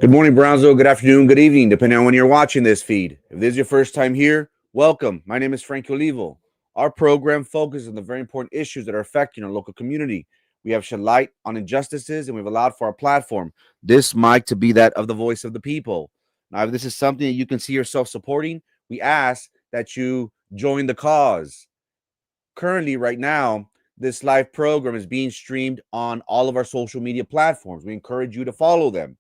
Good morning, Brownsville. Good afternoon, good evening, depending on when you're watching this feed. If this is your first time here, welcome. My name is Frank Olivo. Our program focuses on the very important issues that are affecting our local community. We have shed light on injustices, and we've allowed for our platform, this mic, to be that of the voice of the people. Now, if this is something that you can see yourself supporting, we ask that you join the cause. Currently, right now, this live program is being streamed on all of our social media platforms. We encourage you to follow them.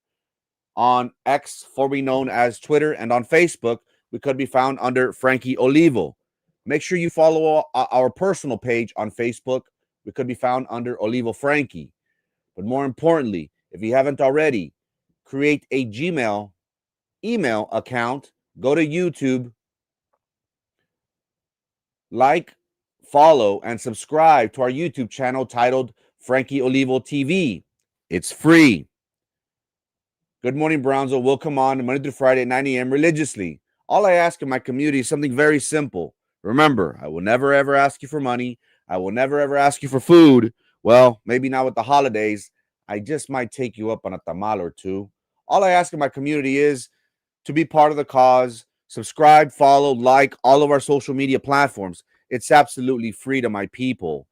On X, formerly known as Twitter, and on Facebook, we could be found under Frankie Olivo. Make sure you follow our personal page on Facebook. We could be found under Olivo Frankie. But more importantly, if you haven't already, create a Gmail email account, go to YouTube, like, follow, and subscribe to our YouTube channel titled Frankie Olivo TV. It's free. Good morning, Brownsville. We'll come on Monday through Friday at 9 a.m. religiously. All I ask in my community is something very simple. Remember, I will never, ever ask you for money. I will never, ever ask you for food. Well, maybe not with the holidays. I just might take you up on a tamal or two. All I ask in my community is to be part of the cause. Subscribe, follow, like all of our social media platforms. It's absolutely free to my people.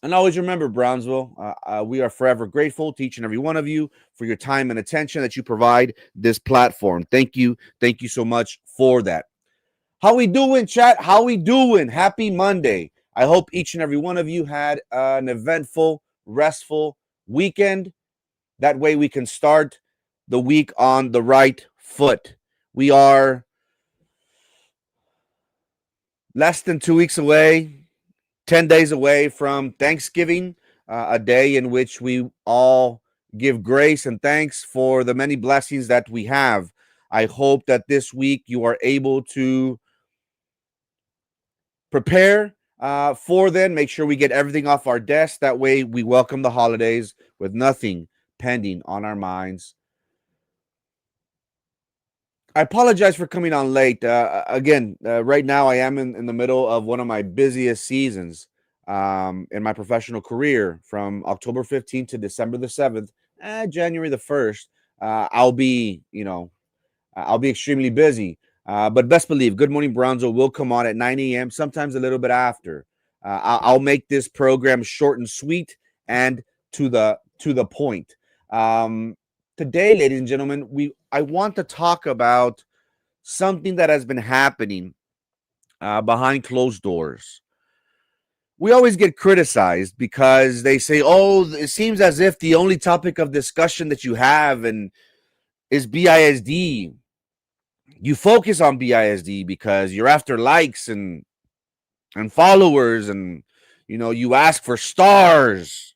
And always remember, Brownsville, we are forever grateful to each and every one of you for your time and attention that you provide this platform. Thank you. Thank you so much for that. How we doing, chat? How we doing? Happy Monday. I hope each and every one of you had an eventful, restful weekend. That way we can start the week on the right foot. We are less than 2 weeks away, 10 days away from Thanksgiving, a day in which we all give grace and thanks for the many blessings that we have. I hope that this week you are able to prepare for them. Make sure we get everything off our desk. That way we welcome the holidays with nothing pending on our minds. I apologize for coming on late. Right now I am in the middle of one of my busiest seasons in my professional career, from October 15th to December the 7th, January the 1st. I'll be extremely busy. But best believe, Good Morning Brownsville will come on at 9 a.m., sometimes a little bit after. I'll make this program short and sweet and to the point. Today, ladies and gentlemen, I want to talk about something that has been happening behind closed doors. We always get criticized because they say, "Oh, it seems as if the only topic of discussion that you have is BISD. You focus on BISD because you're after likes and followers, and you ask for stars.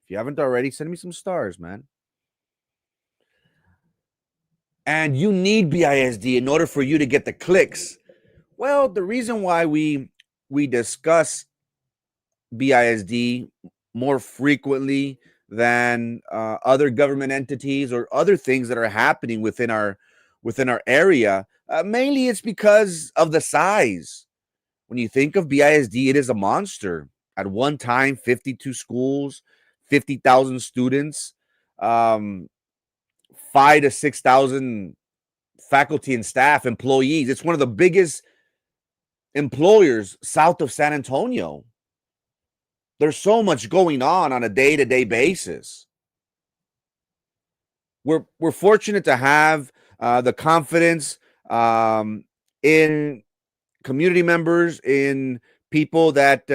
If you haven't already, send me some stars, man. And you need BISD in order for you to get the clicks." Well, the reason why we discuss BISD more frequently than other government entities or other things that are happening within our area, mainly it's because of the size. When you think of BISD, it is a monster. At one time, 52 schools, 50,000 students, 5,000 to 6,000 faculty and staff, employees. It's one of the biggest employers south of San Antonio. There's so much going on a day-to-day basis. We're fortunate to have the confidence in community members, in people that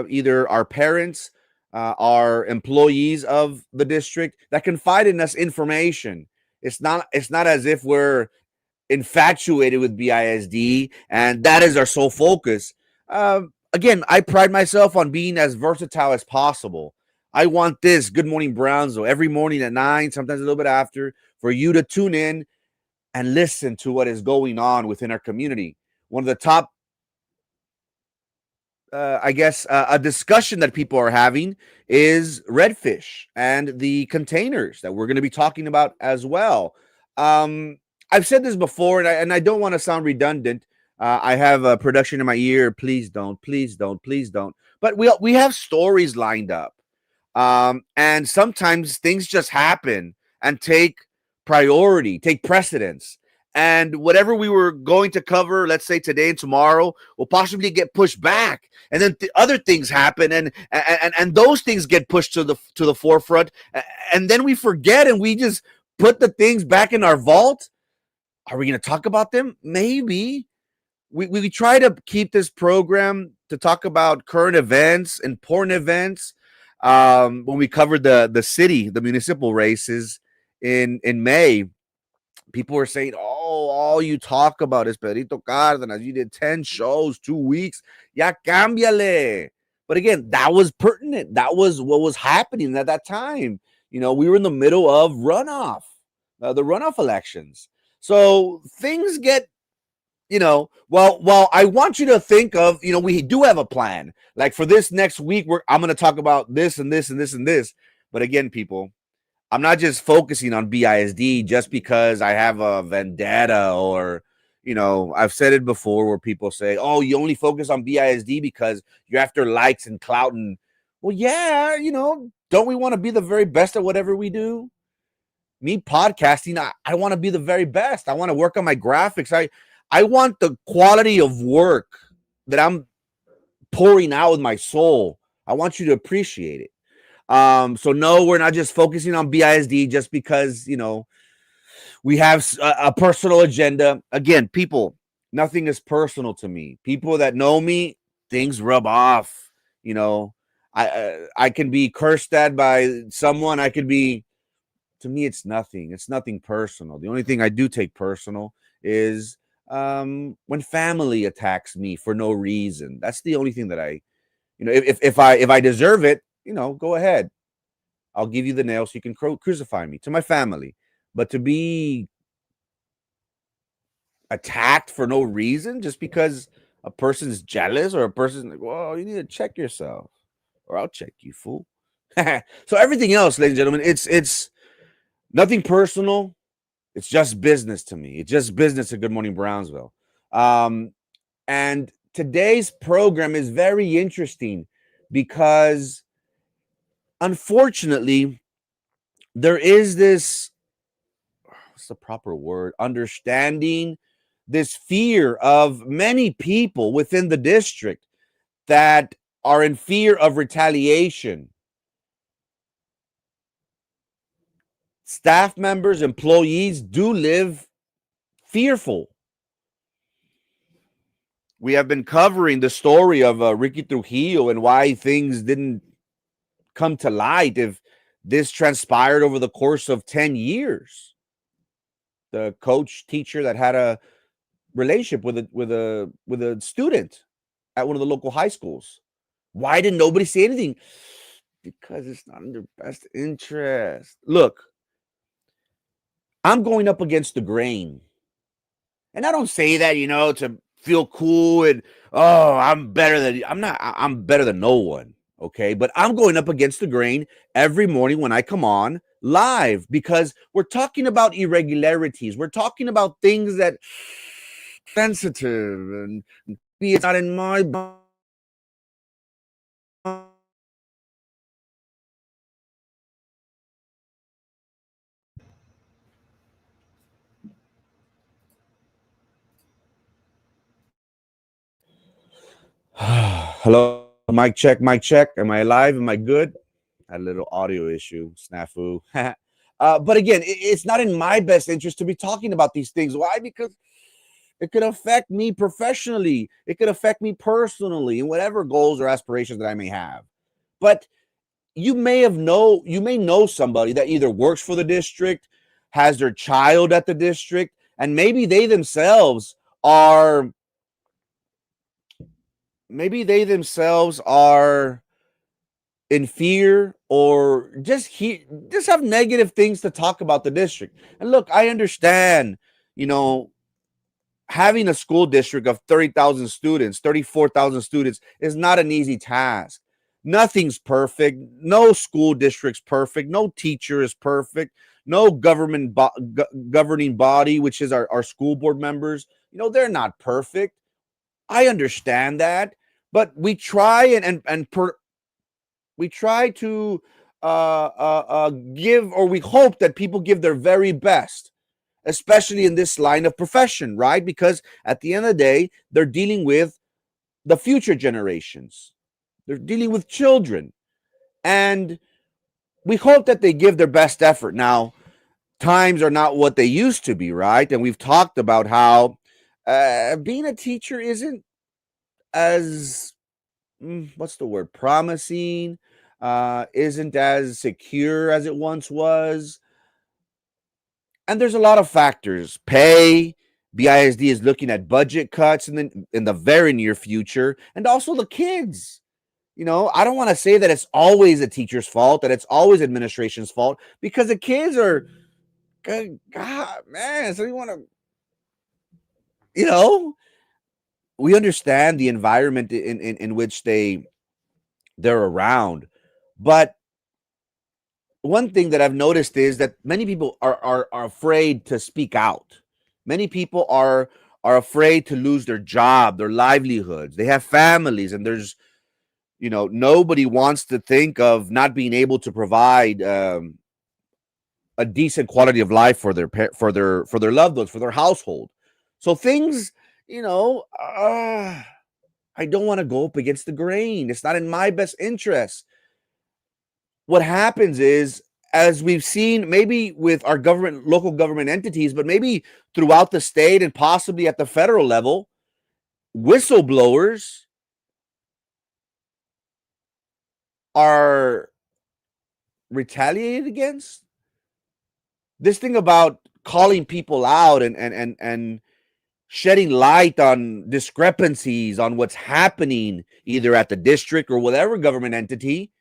either are parents, are employees of the district, that confide in us information. It's not as if we're infatuated with BISD and that is our sole focus. Again, I pride myself on being as versatile as possible. I want this Good Morning Brownsville every morning at 9, sometimes a little bit after, for you to tune in and listen to what is going on within our community. One of the top, a discussion that people are having is redfish and the containers that we're going to be talking about as well. I've said this before, and I don't want to sound redundant. I have a production in my ear. Please don't, please don't, please don't. But we have stories lined up. And sometimes things just happen. and take priority, take precedence. And whatever we were going to cover, let's say today and tomorrow, will possibly get pushed back, and then other things happen, and those things get pushed to the forefront, and then we forget, and we just put the things back in our vault. Are we going to talk about them? Maybe. We try to keep this program to talk about current events, important events. When we covered the municipal races in May, people were saying, "Oh, all you talk about is Pedrito Cárdenas. You did 10 shows, 2 weeks. Ya cámbiale." But again, that was pertinent. That was what was happening at that time. We were in the middle of runoff, the runoff elections. So things get, well, I want you to think of, we do have a plan. Like for this next week, I'm going to talk about this and this and this and this. But again, people, I'm not just focusing on BISD just because I have a vendetta, or, I've said it before where people say, "Oh, you only focus on BISD because you're after likes and clout." And well, yeah, don't we want to be the very best at whatever we do? Me podcasting, I want to be the very best. I want to work on my graphics. I want the quality of work that I'm pouring out with my soul. I want you to appreciate it. So no, we're not just focusing on BISD just because, we have a personal agenda. Again, people, nothing is personal to me. People that know me, things rub off. I can be cursed at by someone. To me, it's nothing. It's nothing personal. The only thing I do take personal is when family attacks me for no reason. That's the only thing that if I deserve it, go ahead. I'll give you the nail so you can crucify me, to my family. But to be attacked for no reason just because a person's jealous, or a person's like, "Well, you need to check yourself, or I'll check you, fool." So everything else, ladies and gentlemen, it's nothing personal. It's just business to me. It's just business at Good Morning Brownsville. And today's program is very interesting because, unfortunately, there is this, what's the proper word? Understanding, this fear of many people within the district that are in fear of retaliation. Staff members, employees do live fearful. We have been covering the story of Ricky Trujillo and why things didn't come to light if this transpired over the course of 10 years. The coach teacher that had a relationship with a student at one of the local high schools. Why didn't nobody say anything? Because it's not in their best interest. Look, I'm going up against the grain. And I don't say that, to feel cool and, "Oh, I'm better than," I'm better than no one. Okay. But I'm going up against the grain every morning when I come on live, because we're talking about irregularities. We're talking about things that sensitive, and maybe it's not in my Hello, mic check, mic check. Am I alive? Am I good? Had a little audio issue, snafu. But again, it's not in my best interest to be talking about these things. Why? Because it could affect me professionally. It could affect me personally, and whatever goals or aspirations that I may have. But you may know somebody that either works for the district, has their child at the district, and maybe they themselves are in fear, or just have negative things to talk about the district. And look, I understand, having a school district of 30,000 students, 34,000 students is not an easy task. Nothing's perfect. No school district's perfect. No teacher is perfect. No governing body, which is our school board members, they're not perfect. I understand that, but we try we try to give, or we hope that people give their very best, especially in this line of profession, right? Because at the end of the day, they're dealing with the future generations, they're dealing with children, and we hope that they give their best effort. Now, times are not what they used to be, right? And we've talked about how being a teacher isn't as what's the word, promising, isn't as secure as it once was. And there's a lot of factors. Pay, BISD is looking at budget cuts in the very near future, and also the kids. I don't want to say that it's always a teacher's fault, that it's always administration's fault, because the kids are, God, man. So you want to, you know, we understand the environment in which they're around, but one thing that I've noticed is that many people are afraid to speak out. Many people are afraid to lose their job, their livelihoods. They have families, and there's nobody wants to think of not being able to provide a decent quality of life for their loved ones, for their household. So things, I don't want to go up against the grain. It's not in my best interest. What happens is, as we've seen, maybe with our government, local government entities, but maybe throughout the state and possibly at the federal level, whistleblowers are retaliated against. This thing about calling people out and shedding light on discrepancies on what's happening either at the district or whatever government entity,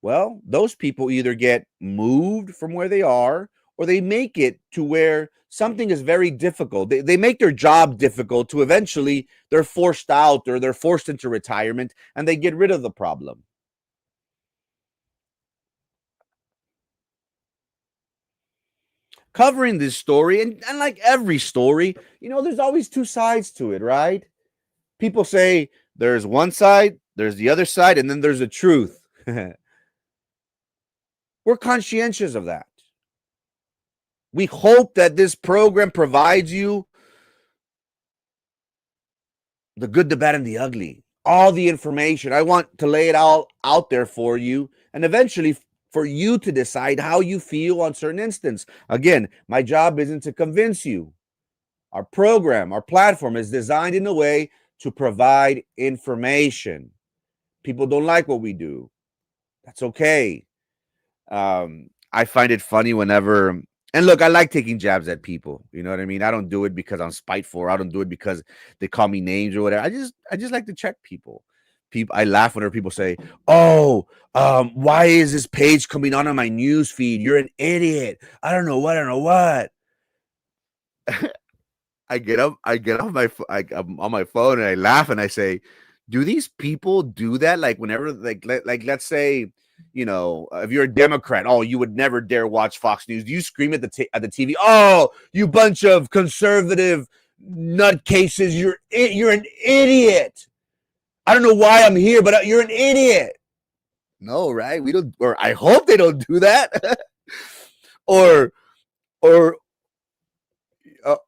well, those people either get moved from where they are, or they make it to where something is very difficult. They make their job difficult to eventually they're forced out, or they're forced into retirement, and they get rid of the problem. Covering this story, and like every story, there's always two sides to it, right? People say there's one side, there's the other side, and then there's the truth. We're conscientious of that. We hope that this program provides you the good, the bad, and the ugly. All the information. I want to lay it all out there for you, and eventually for you to decide how you feel on certain instance. Again, my job isn't to convince you. Our program, our platform is designed in a way to provide information. People don't like what we do. That's okay. I find it funny whenever, and look, I like taking jabs at people. You know what I mean? I don't do it because I'm spiteful. I don't do it because they call me names or whatever. I just like to check people. I laugh whenever people say, "Oh, why is this page coming on my news feed? You're an idiot. I don't know what. I don't know what." I get up, I'm on my phone, and I laugh, and I say, "Do these people do that? Like whenever, like let's say, if you're a Democrat, oh, you would never dare watch Fox News. Do you scream at the TV? Oh, you bunch of conservative nutcases! You're an idiot. I don't know why I'm here, but you're an idiot." No, right? We don't, or I hope they don't do that, or or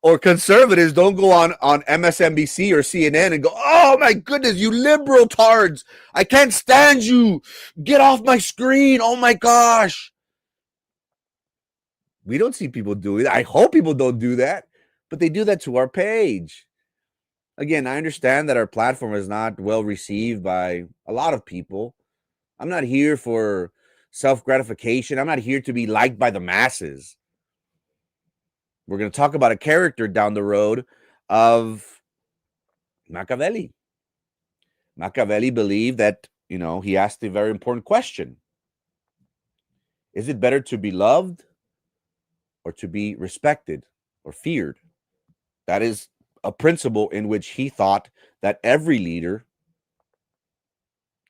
or conservatives don't go on MSNBC or CNN and go, "Oh my goodness, you liberal tards! I can't stand you! Get off my screen! Oh my gosh!" We don't see people doing that. I hope people don't do that, but they do that to our page. Again, I understand that our platform is not well received by a lot of people. I'm not here for self gratification. I'm not here to be liked by the masses. We're going to talk about a character down the road of Machiavelli. Machiavelli believed that, he asked a very important question. Is it better to be loved or to be respected or feared? That is a principle in which he thought that every leader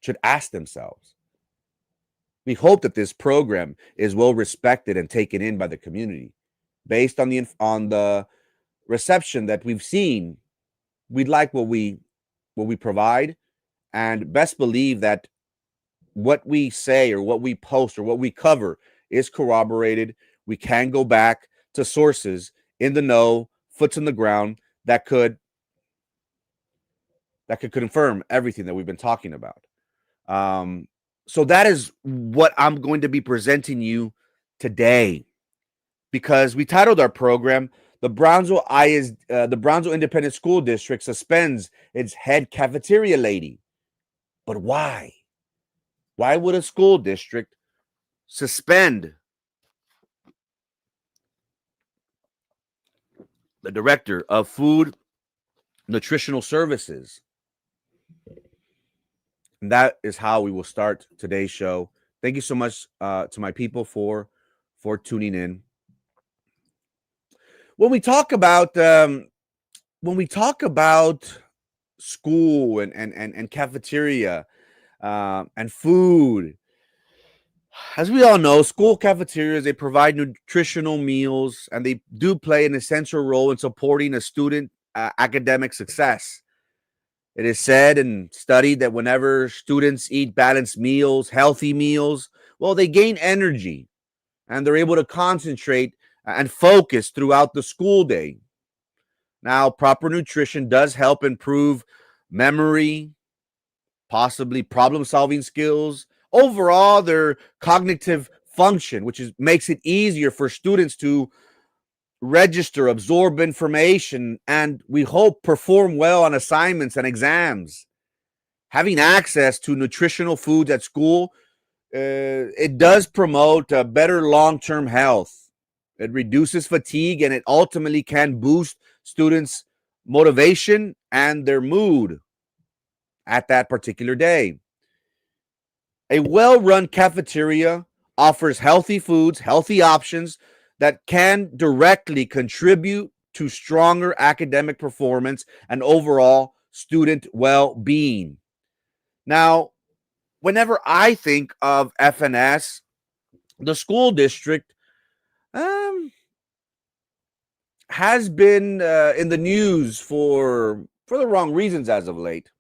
should ask themselves. We hope that this program is well respected and taken in by the community. Based on the reception that we've seen, we'd like what we provide, and best believe that what we say or what we post or what we cover is corroborated. We can go back to sources in the know, foots on the ground that could confirm everything that we've been talking about. So that is what I'm going to be presenting you today, because we titled our program the Brownsville Independent School District suspends its head cafeteria lady. But why? Why would a school district suspend the director of food nutritional services? And that is how we will start today's show. Thank you so much to my people for tuning in. When we talk about school and cafeteria and food, as we all know, school cafeterias, they provide nutritional meals, and they do play an essential role in supporting a student academic success. It is said and studied that whenever students eat balanced meals, healthy meals, well, they gain energy and they're able to concentrate and focus throughout the school day. Now, proper nutrition does help improve memory, possibly problem-solving skills, overall their cognitive function, which makes it easier for students to register, absorb information, and we hope perform well on assignments and exams. Having access to nutritional foods at school, it does promote a better long-term health. It reduces fatigue, and it ultimately can boost students' motivation and their mood at that particular day. A well-run cafeteria offers healthy foods, healthy options that can directly contribute to stronger academic performance and overall student well-being. Now, whenever I think of FNS, the school district has been in the news for the wrong reasons as of late.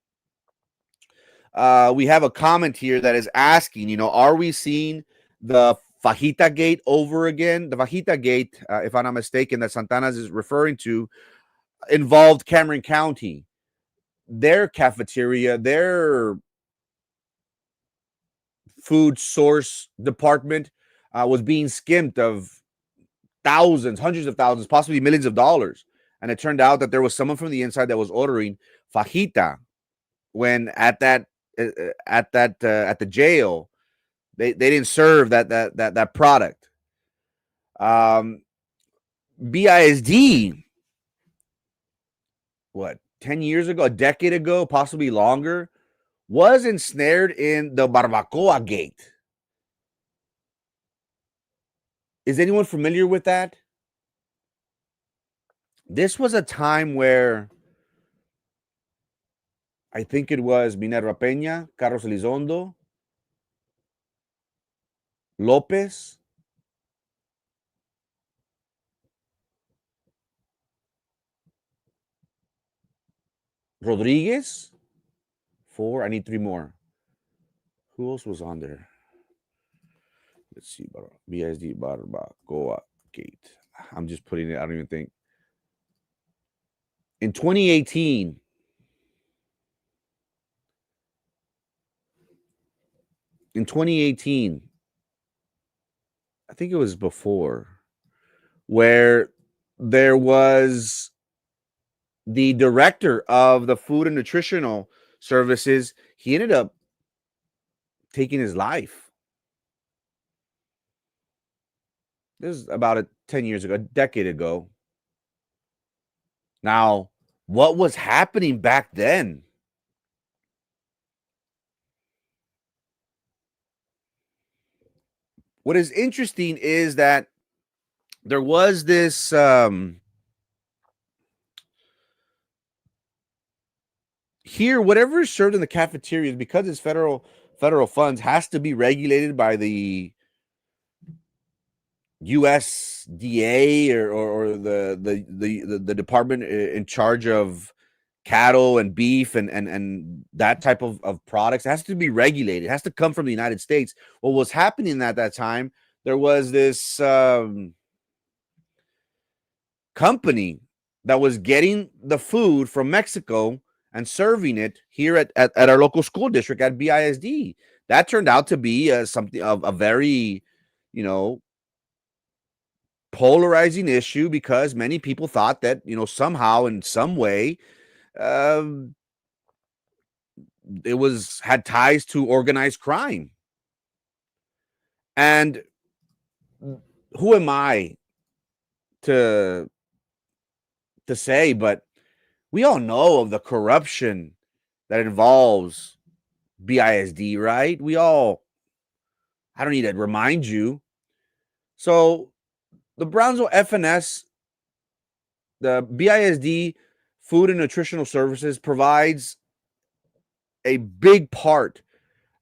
We have a comment here that is asking, are we seeing the Fajita Gate over again? The Fajita Gate, if I'm not mistaken, that Santana's is referring to, involved Cameron County. Their cafeteria, their food source department was being skimped of thousands, hundreds of thousands, possibly millions of dollars. And it turned out that there was someone from the inside that was ordering fajita when at the jail they didn't serve that product. BISD, what, 10 years ago, a decade ago, possibly longer, was ensnared in the Barbacoa Gate. Is anyone familiar with that? This was a time where I think it was Minerva Peña, Carlos Elizondo, Lopez, Rodriguez. 4. I need 3 more. Who else was on there? Let's see. BISD Barbacoa Gate. I'm just putting it. I don't even think. In 2018, I think it was before, where there was the director of the food and nutritional services. He ended up taking his life. This is about 10 years ago, a decade ago. Now, what was happening back then? What is interesting is that there was this here, whatever is served in the cafeterias, because it's federal funds, has to be regulated by the USDA or the department in charge of cattle and beef and that type of products. It has to be regulated. It has to come from the United States. What was happening at that time, there was this company that was getting the food from Mexico and serving it here at our local school district at BISD. That turned out to be something of a very, you know, polarizing issue, because many people thought that, somehow in some way, um, it had ties to organized crime. And who am I to say, but we all know of the corruption that involves BISD, right? I don't need to remind you. So the Brownsville FNS, the BISD Food and Nutritional Services, provides a big part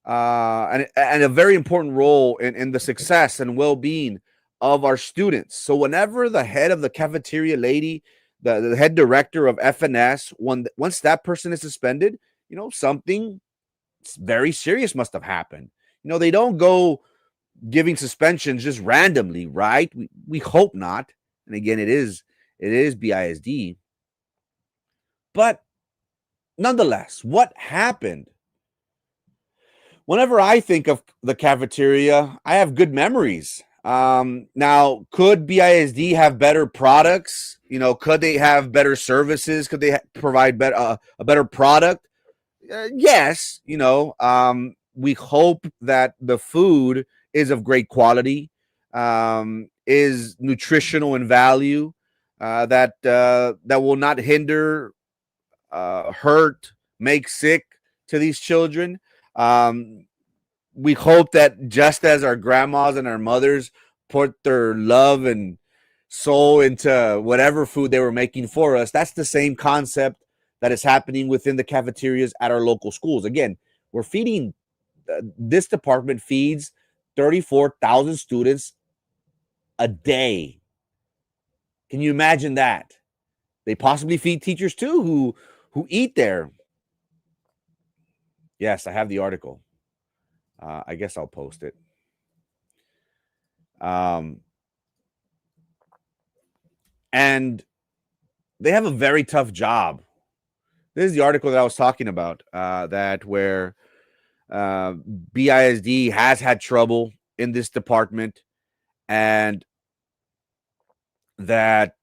and a very important role in the success and well-being of our students. So whenever the head of the cafeteria lady, the head director of FNS, once that person is suspended, something very serious must have happened. They don't go giving suspensions just randomly, right? We hope not. And again, it is BISD. But nonetheless, what happened? Whenever I think of the cafeteria, I have good memories. Now, could BISD have better products? Could they have better services? Could they provide a better product? Yes. We hope that the food is of great quality, is nutritional in value, that will not hinder, hurt, make sick to these children. We hope that just as our grandmas and our mothers put their love and soul into whatever food they were making for us, that's the same concept that is happening within the cafeterias at our local schools. Again, we're feeding, this department feeds 34,000 students a day. Can you imagine that? They possibly feed teachers too who eat there. Yes, I have the article. I guess I'll post it. And they have a very tough job. This is the article that I was talking about, that where BISD has had trouble in this department, and that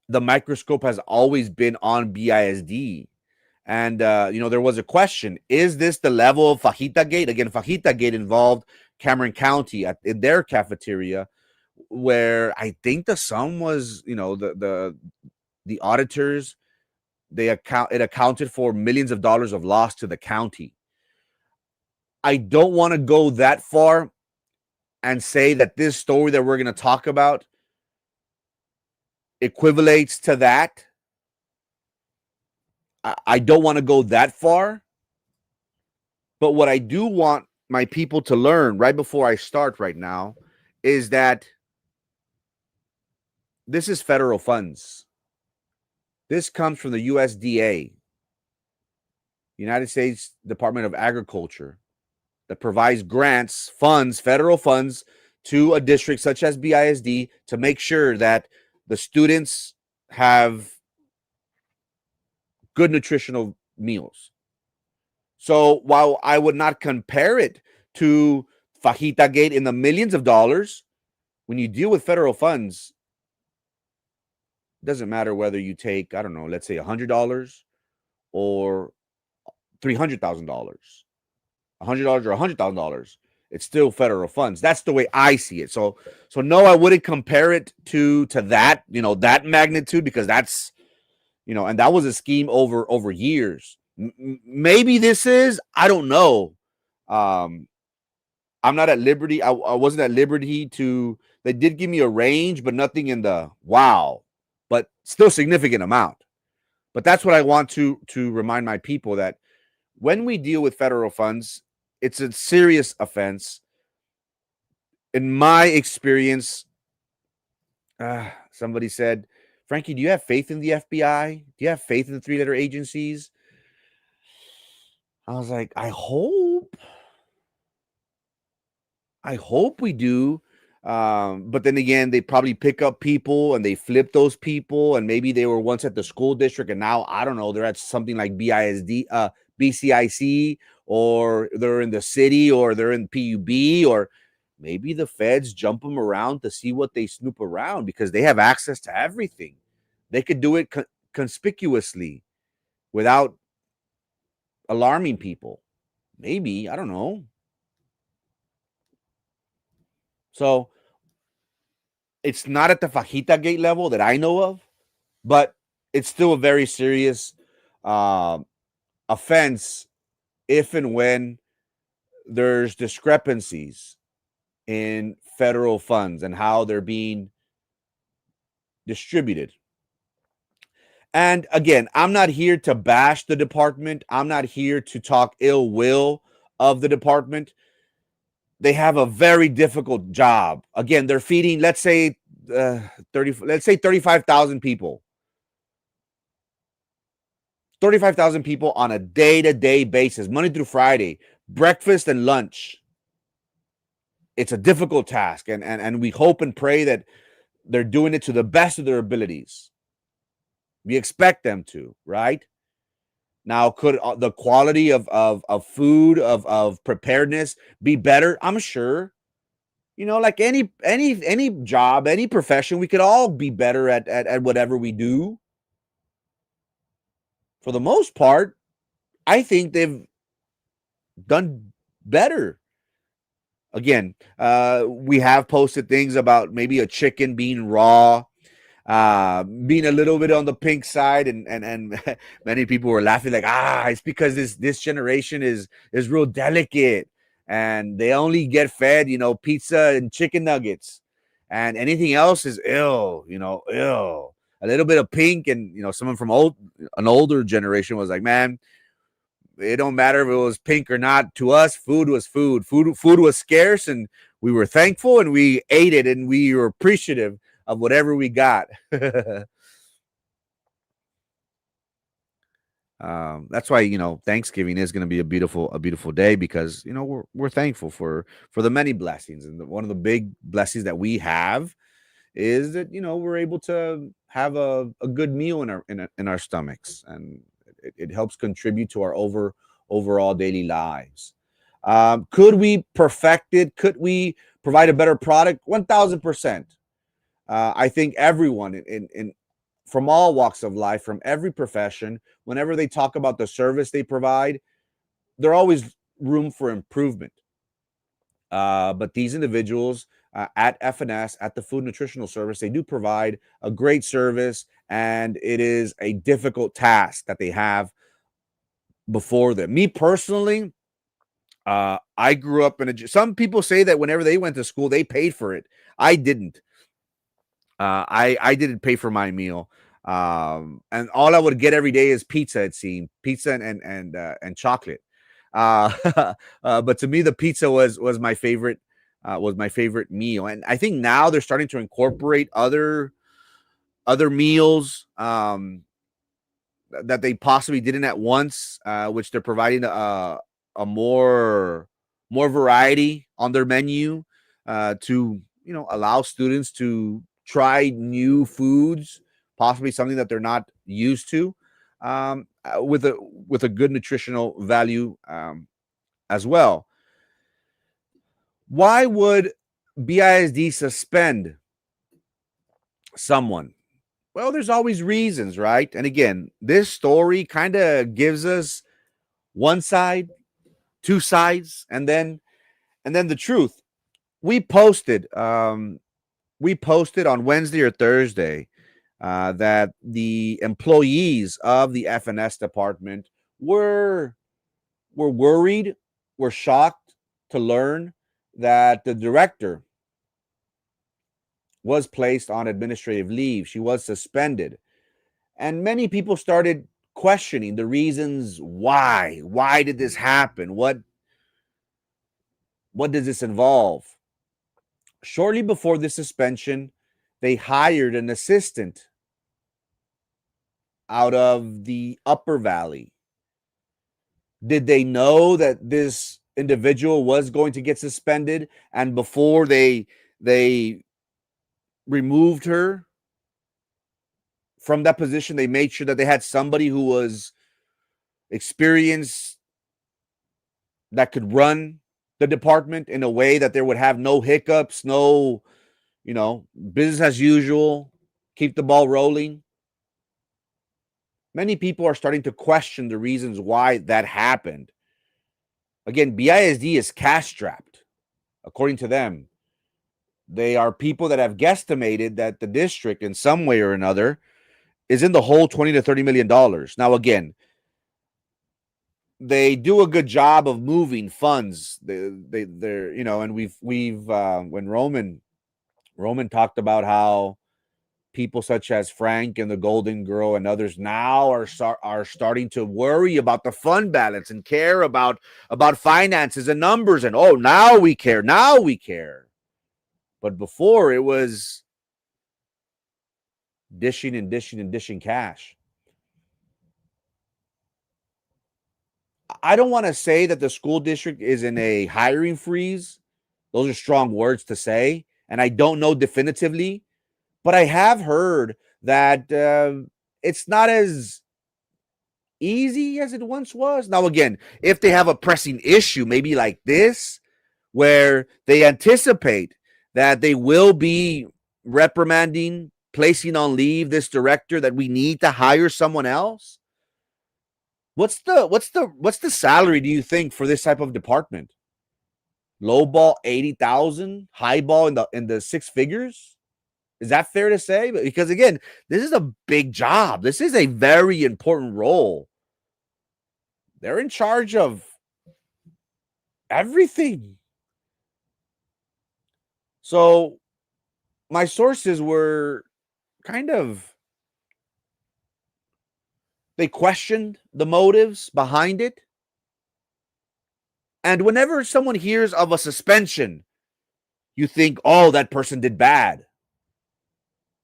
the microscope has always been on BISD. And, there was a question, is this the level of Fajita Gate? Again, Fajita Gate involved Cameron County in their cafeteria, where I think the sum was, the auditors, it accounted for millions of dollars of loss to the county. I don't want to go that far and say that this story that we're going to talk about equivalates to that. I don't want to go that far. But what I do want my people to learn right before I start right now is that this is federal funds. This comes from the USDA, United States Department of Agriculture, that provides grants, funds, federal funds to a district such as BISD to make sure that the students have good nutritional meals. So while I would not compare it to Fajita Gate in the millions of dollars, when you deal with federal funds, it doesn't matter whether you take, I don't know, let's say $100 or $300,000, $100 or $100,000. It's still federal funds. That's the way I see it. So no, I wouldn't compare it to that, that magnitude, because that's, and that was a scheme over years. Maybe this is, I don't know. I'm not at liberty. I wasn't at liberty to, they did give me a range, but nothing in the wow, but still significant amount. But that's what I want to remind my people, that when we deal with federal funds, it's a serious offense. In my experience, somebody said Frankie, do you have faith in the FBI? Do you have faith in the three-letter agencies? I was like, I hope we do. But then again, they probably pick up people and they flip those people, and maybe they were once at the school district and now I don't know, they're at something like BCIC, or they're in the city, or they're in PUB, or maybe the feds jump them around to see what they snoop around because they have access to everything. They could do it conspicuously without alarming people. Maybe, I don't know. So it's not at the Fajita Gate level that I know of, but it's still a very serious uh, offense if and when there's discrepancies in federal funds and how they're being distributed. And again, I'm not here to bash the department. I'm not here to talk ill will of the department. They have a very difficult job. Again, they're feeding, let's say, 35,000 people. 35,000 people on a day-to-day basis, Monday through Friday, breakfast and lunch. It's a difficult task, and we hope and pray that they're doing it to the best of their abilities. We expect them to, right? Now, could the quality of food, of preparedness be better? I'm sure. Like any job, any profession, we could all be better at whatever we do. For the most part, I think they've done better. Again, we have posted things about maybe a chicken being raw, being a little bit on the pink side, and many people were laughing like, it's because this generation is real delicate, and they only get fed, pizza and chicken nuggets, and anything else is ill. A little bit of pink, and someone from an older generation was like, man, it don't matter if it was pink or not. To us, food was food. Food was scarce, and we were thankful, and we ate it, and we were appreciative of whatever we got. That's why Thanksgiving is going to be a beautiful day, because we're thankful for the many blessings, and one of the big blessings that we have is that we're able to have a good meal in our stomachs, and it helps contribute to our overall daily lives. Could we perfect it? Could we provide a better product? 1,000%. I think everyone in from all walks of life, from every profession, whenever they talk about the service they provide, there's always room for improvement. But these individuals at FNS, at the Food Nutritional Service, they do provide a great service, and it is a difficult task that they have before them. Me personally, I grew up in some people say that whenever they went to school, they paid for it. I didn't. I didn't pay for my meal. And all I would get every day is pizza. It seemed pizza and chocolate. But to me, the pizza was my favorite. Was my favorite meal, and I think now they're starting to incorporate other meals that they possibly didn't at once, which they're providing a more variety on their menu to allow students to try new foods, possibly something that they're not used to, with a good nutritional value as well. Why would BISD suspend someone? Well, there's always reasons, right? And again, this story kind of gives us one side, two sides, and then the truth. We posted on Wednesday or Thursday that the employees of the FNS department were worried, were shocked to learn that the director was placed on administrative leave. She was suspended. And many people started questioning the reasons why. Why did this happen? What does this involve? Shortly before the suspension, they hired an assistant out of the Upper Valley? Did they know that this individual was going to get suspended, and before they removed her from that position, they made sure that they had somebody who was experienced, that could run the department in a way that there would have no hiccups, no, business as usual, keep the ball rolling? Many people are starting to question the reasons why that happened. Again, BISD is cash strapped, according to them. They are people that have guesstimated that the district, in some way or another, is in the hole $20 to $30 million. Now, again, they do a good job of moving funds. They're and we've when Roman talked about how people such as Frank and the Golden Girl and others now are starting to worry about the fund balance and care about finances and numbers, and now we care. But before, it was dishing and dishing and dishing cash. I don't want to say that the school district is in a hiring freeze. Those are strong words to say, and I don't know definitively, but I have heard that it's not as easy as it once was. Now, again, if they have a pressing issue, maybe like this, where they anticipate that they will be reprimanding, placing on leave this director, that we need to hire someone else. What's the salary, do you think, for this type of department? Low ball 80,000, high ball in the six figures? Is that fair to say? Because again, this is a big job. This is a very important role. They're in charge of everything. So my sources were they questioned the motives behind it. And whenever someone hears of a suspension, you think, that person did bad.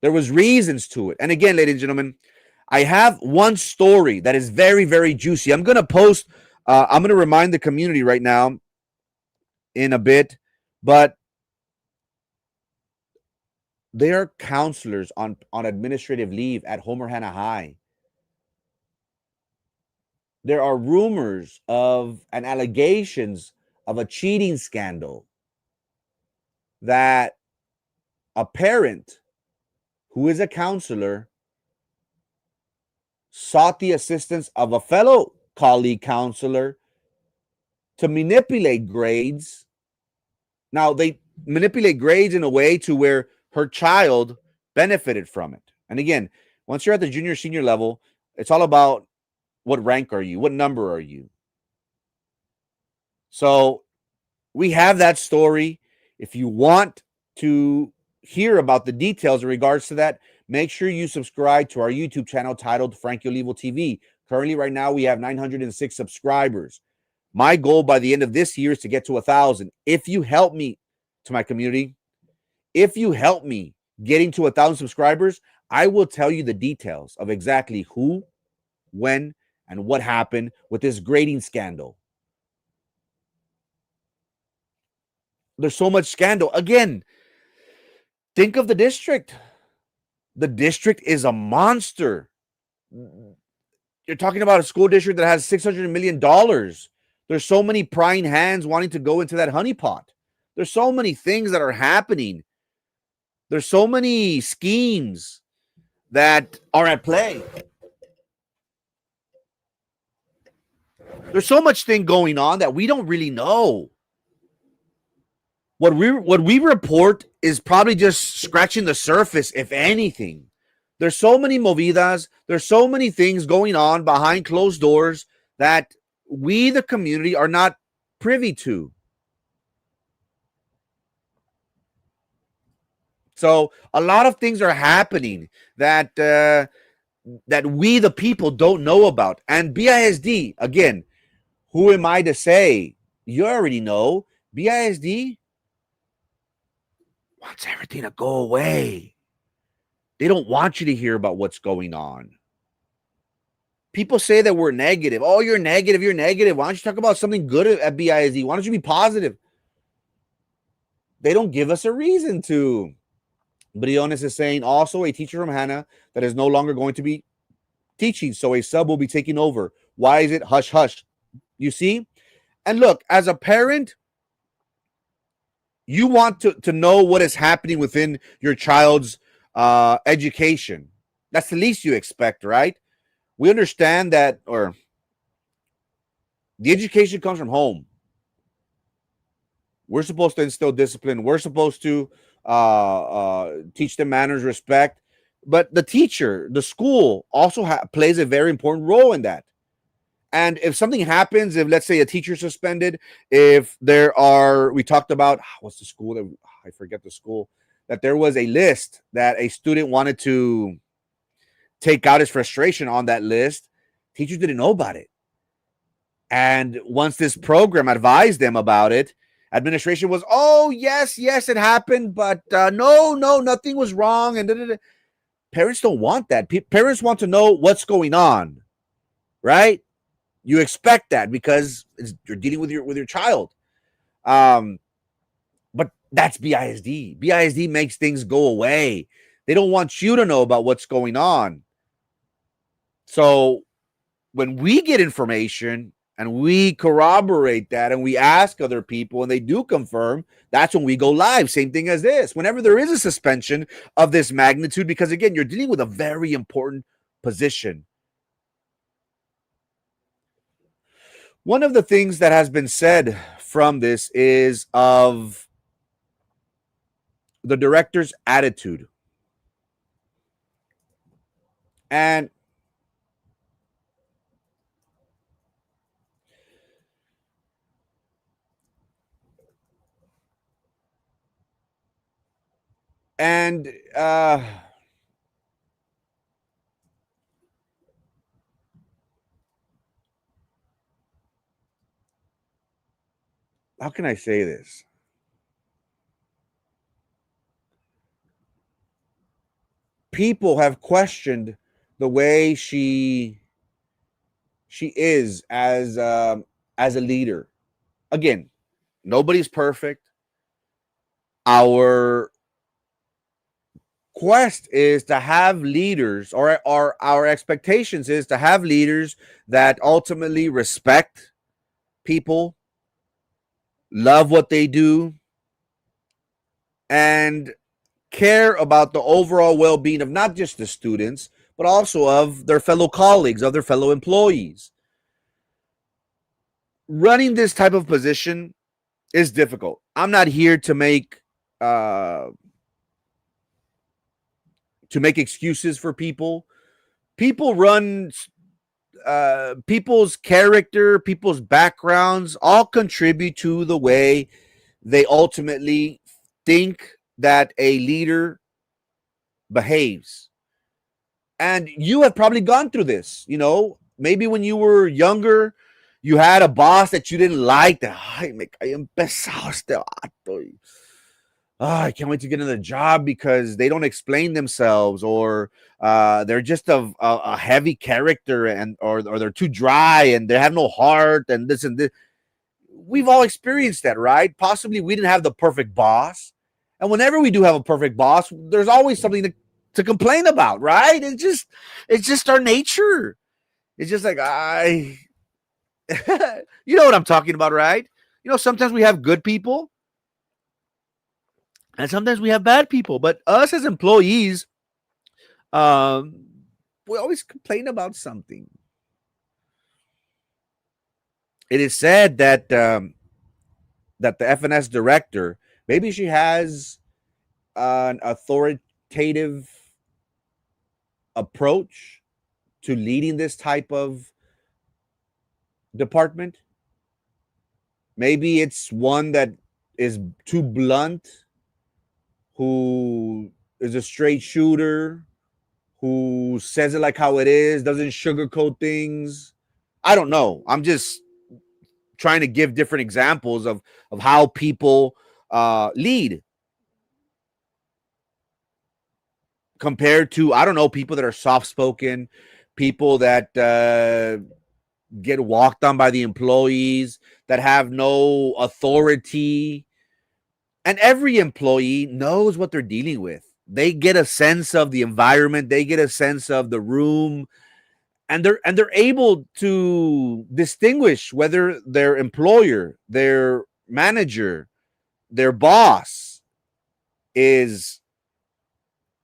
There was reasons to it. And again, ladies and gentlemen, I have one story that is very, very juicy. I'm going to post, I'm going to remind the community right now in a bit, but they are counselors on administrative leave at Homer Hanna High. There are rumors of and allegations of a cheating scandal that a parent who is a counselor sought the assistance of a fellow colleague counselor to manipulate grades. Now, they manipulate grades in a way to where her child benefited from it. And again, once you're at the junior, senior level, it's all about what rank are you? What number are you? So we have that story. If you want to hear about the details in regards to that, make sure you subscribe to our YouTube channel titled Frankie Olivo TV. Currently, right now, we have 906 subscribers. My goal by the end of this year is to get to 1,000. If you help me, to my community, if you help me getting to 1,000 subscribers, I will tell you the details of exactly who, when, and what happened with this grading scandal. There's so much scandal. Again, think of the district. The district is a monster. You're talking about a school district that has $600 million. There's so many prying hands wanting to go into that honeypot. There's so many things that are happening. There's so many schemes that are at play. There's so much thing going on that we don't really know. What we report is probably just scratching the surface, if anything. There's so many movidas, there's so many things going on behind closed doors that we, the community, are not privy to. So a lot of things are happening that that we, the people, don't know about. And BISD, again, who am I to say? You already know. BISD wants everything to go away. They don't want you to hear about what's going on. People say that we're negative. Oh, you're negative. You're negative. Why don't you talk about something good at BISD? Why don't you be positive? They don't give us a reason to. Briones is saying also a teacher from Hannah that is no longer going to be teaching, so a sub will be taking over. Why is it hush hush? You see? And look, as a parent, you want to know what is happening within your child's education. That's the least you expect, right? We understand that, or the education comes from home. We're supposed to instill discipline. We're supposed to teach them manners, respect. But the teacher, the school also plays a very important role in that. And if something happens, if let's say a teacher suspended, if there are, we talked about, what's the school that, I forget the school, that there was a list that a student wanted to take out his frustration on that list. Teachers didn't know about it. And once this program advised them about it, administration was, oh, yes, it happened, but no, nothing was wrong. And da-da-da. Parents don't want that. Parents want to know what's going on, right? You expect that because you're dealing with your child. But that's BISD. BISD makes things go away. They don't want you to know about what's going on. So when we get information and we corroborate that and we ask other people and they do confirm, that's when we go live. Same thing as this. Whenever there is a suspension of this magnitude, because again, you're dealing with a very important position. One of the things that has been said from this is of the director's attitude. And how can I say this? People have questioned the way she is as a leader. Again, nobody's perfect. Our quest is to have leaders, or our expectations is to have leaders that ultimately respect people, love what they do, and care about the overall well-being of not just the students, but also of their fellow colleagues, of their fellow employees. Running this type of position is difficult. I'm not here to make excuses for people. People run people's character, people's backgrounds, all contribute to the way they ultimately think that a leader behaves. And you have probably gone through this, maybe when you were younger, you had a boss that you didn't like, that, ay, me cae pesado este vato. I can't wait to get into the job because they don't explain themselves, or they're just a heavy character, and or they're too dry and they have no heart and this and this. We've all experienced that, right? Possibly we didn't have the perfect boss. And whenever we do have a perfect boss, there's always something to complain about, right? It's just our nature. It's just like, you know what I'm talking about, right? Sometimes we have good people and sometimes we have bad people, but us as employees, we always complain about something. It is said that that the FNS director, maybe she has an authoritative approach to leading this type of department. Maybe it's one that is too blunt, who is a straight shooter, who says it like how it is, doesn't sugarcoat things. I don't know. I'm just trying to give different examples of how people lead compared to, I don't know, people that are soft spoken, people that get walked on by the employees, that have no authority. And every employee knows what they're dealing with. They get a sense of the environment, they get a sense of the room, and they're able to distinguish whether their employer, their manager, their boss is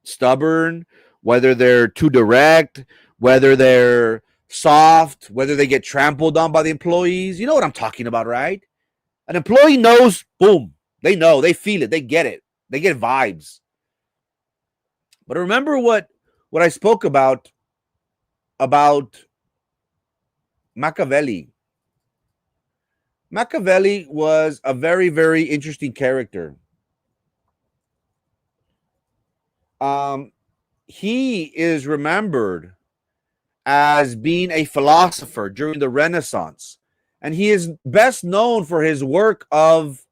stubborn, whether they're too direct, whether they're soft, whether they get trampled on by the employees. You know what I'm talking about, right? An employee knows, boom, they know, they feel it, they get it, they get vibes. But remember what I spoke about Machiavelli. Machiavelli was a very, very interesting character. He is remembered as being a philosopher during the Renaissance, and he is best known for his work of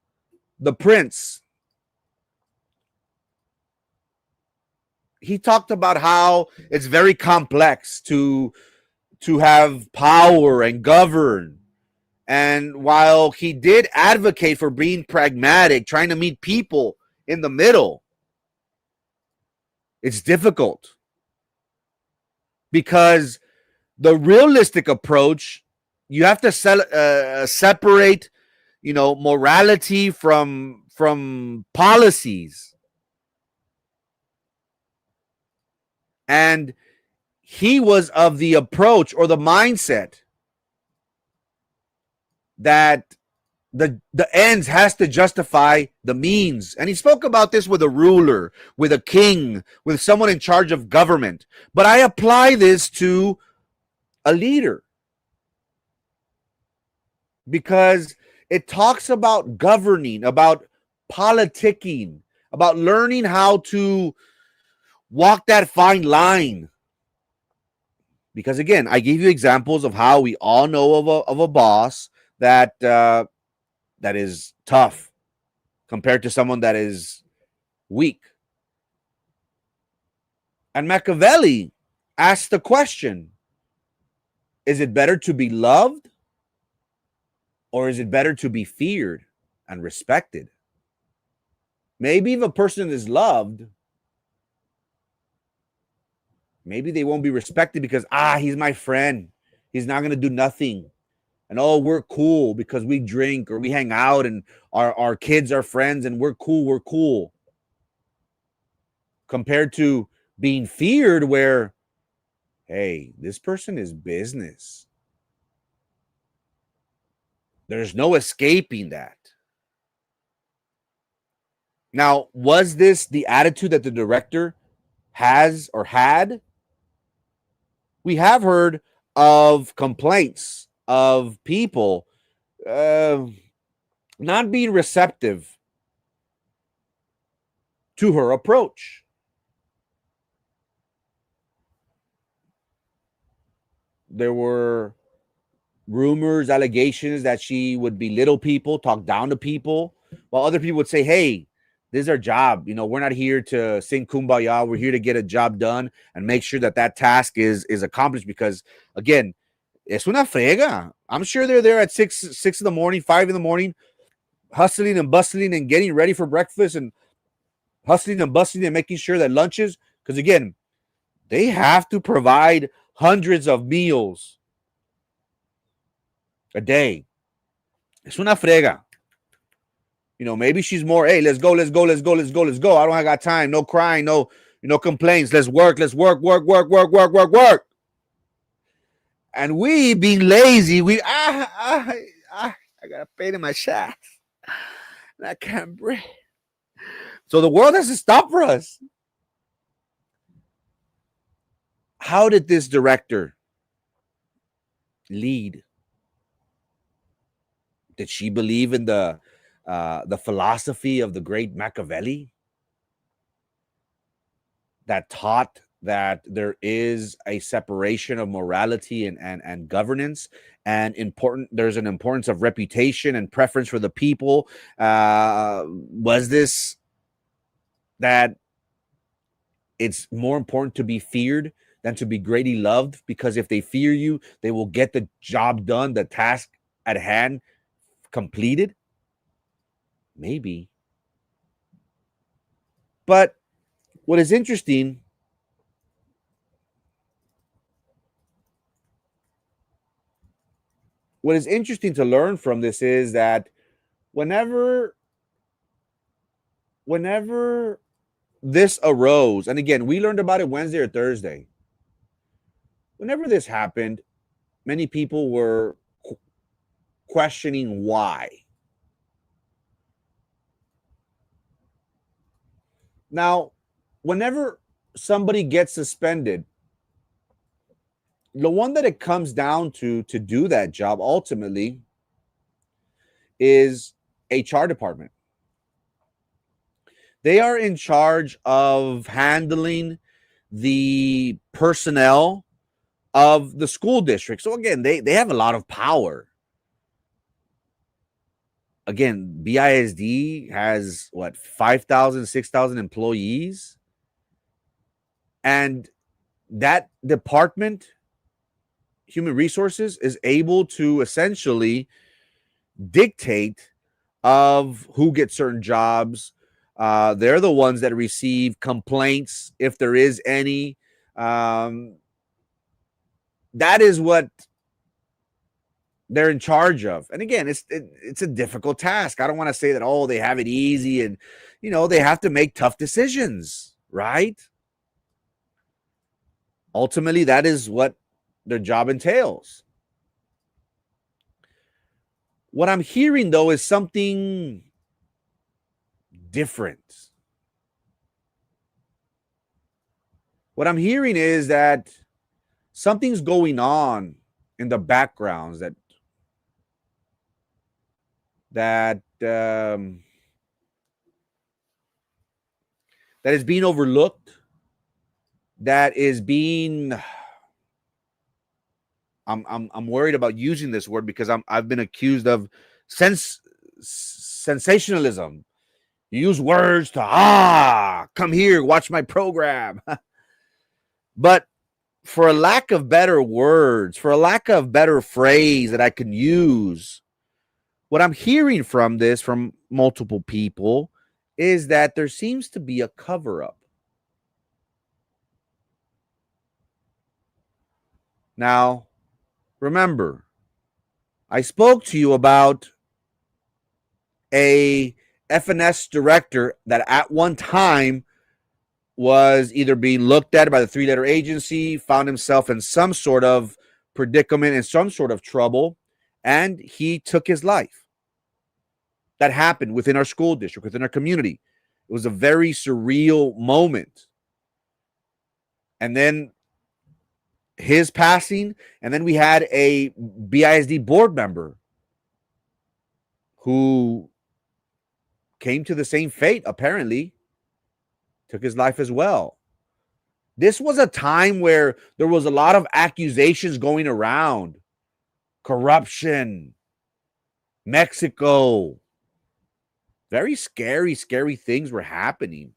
The Prince. He talked about how it's very complex to have power and govern. And while he did advocate for being pragmatic, trying to meet people in the middle, it's difficult because the realistic approach, you have to separate, morality from policies. And he was of the approach or the mindset that the ends has to justify the means. And he spoke about this with a ruler, with a king, with someone in charge of government. But I apply this to a leader because it talks about governing, about politicking, about learning how to walk that fine line. Because again, I gave you examples of how we all know of a boss that is tough compared to someone that is weak. And Machiavelli asked the question, is it better to be loved or is it better to be feared and respected? Maybe if a person is loved, maybe they won't be respected because, he's my friend. He's not going to do nothing. And we're cool because we drink or we hang out and our kids are friends and we're cool. Compared to being feared where, hey, this person is business. There's no escaping that. Now, was this the attitude that the director has or had? We have heard of complaints of people not being receptive to her approach. There were rumors, allegations that she would belittle people, talk down to people, while other people would say, hey, this is our job. We're not here to sing kumbaya. We're here to get a job done and make sure that task is accomplished because, again, es una frega. I'm sure they're there at 6 in the morning, 5 in the morning, hustling and bustling and getting ready for breakfast and hustling and bustling and making sure that lunches, because again, they have to provide hundreds of meals a day. Es una frega. Maybe she's more, hey, let's go. I don't got time. No crying, no complaints. Let's work. And we being lazy, I got a pain in my shaft. And I can't breathe. So the world has to stop for us. How did this director lead? Did she believe in the philosophy of the great Machiavelli that taught that there is a separation of morality and governance, and there's an importance of reputation and preference for the people? Was this that it's more important to be feared than to be greatly loved, because if they fear you, they will get the job done, the task at hand completed? Maybe. But what is interesting, to learn from this is that whenever this arose, and again, we learned about it Wednesday or Thursday. Whenever this happened, many people were questioning why. Now, whenever somebody gets suspended, the one that it comes down to do that job ultimately is HR department. They are in charge of handling the personnel of the school district. So again, they have a lot of power. Again, BISD has what, 5,000, 6,000 employees. And that department, human resources, is able to essentially dictate of who gets certain jobs. They're the ones that receive complaints, if there is any. That is what they're in charge of. And again, it's a difficult task. I don't want to say that, oh, they have it easy, and they have to make tough decisions, right? Ultimately, that is what their job entails. What I'm hearing, though, is something different. What I'm hearing is that something's going on in the backgrounds that is being overlooked, that is being, I'm worried about using this word because I've been accused of sensationalism. You use words to come here, watch my program. But for a lack of better words, for a lack of better phrase that I can use, what I'm hearing from multiple people, is that there seems to be a cover-up. Now, remember, I spoke to you about a FNS director that at one time was either being looked at by the three-letter agency, found himself in some sort of predicament, in some sort of trouble, and he took his life. That happened within our school district, within our community. It was a very surreal moment. And then his passing, and then we had a BISD board member who came to the same fate, apparently, took his life as well. This was a time where there was a lot of accusations going around. Corruption, Mexico. Very scary, scary things were happening.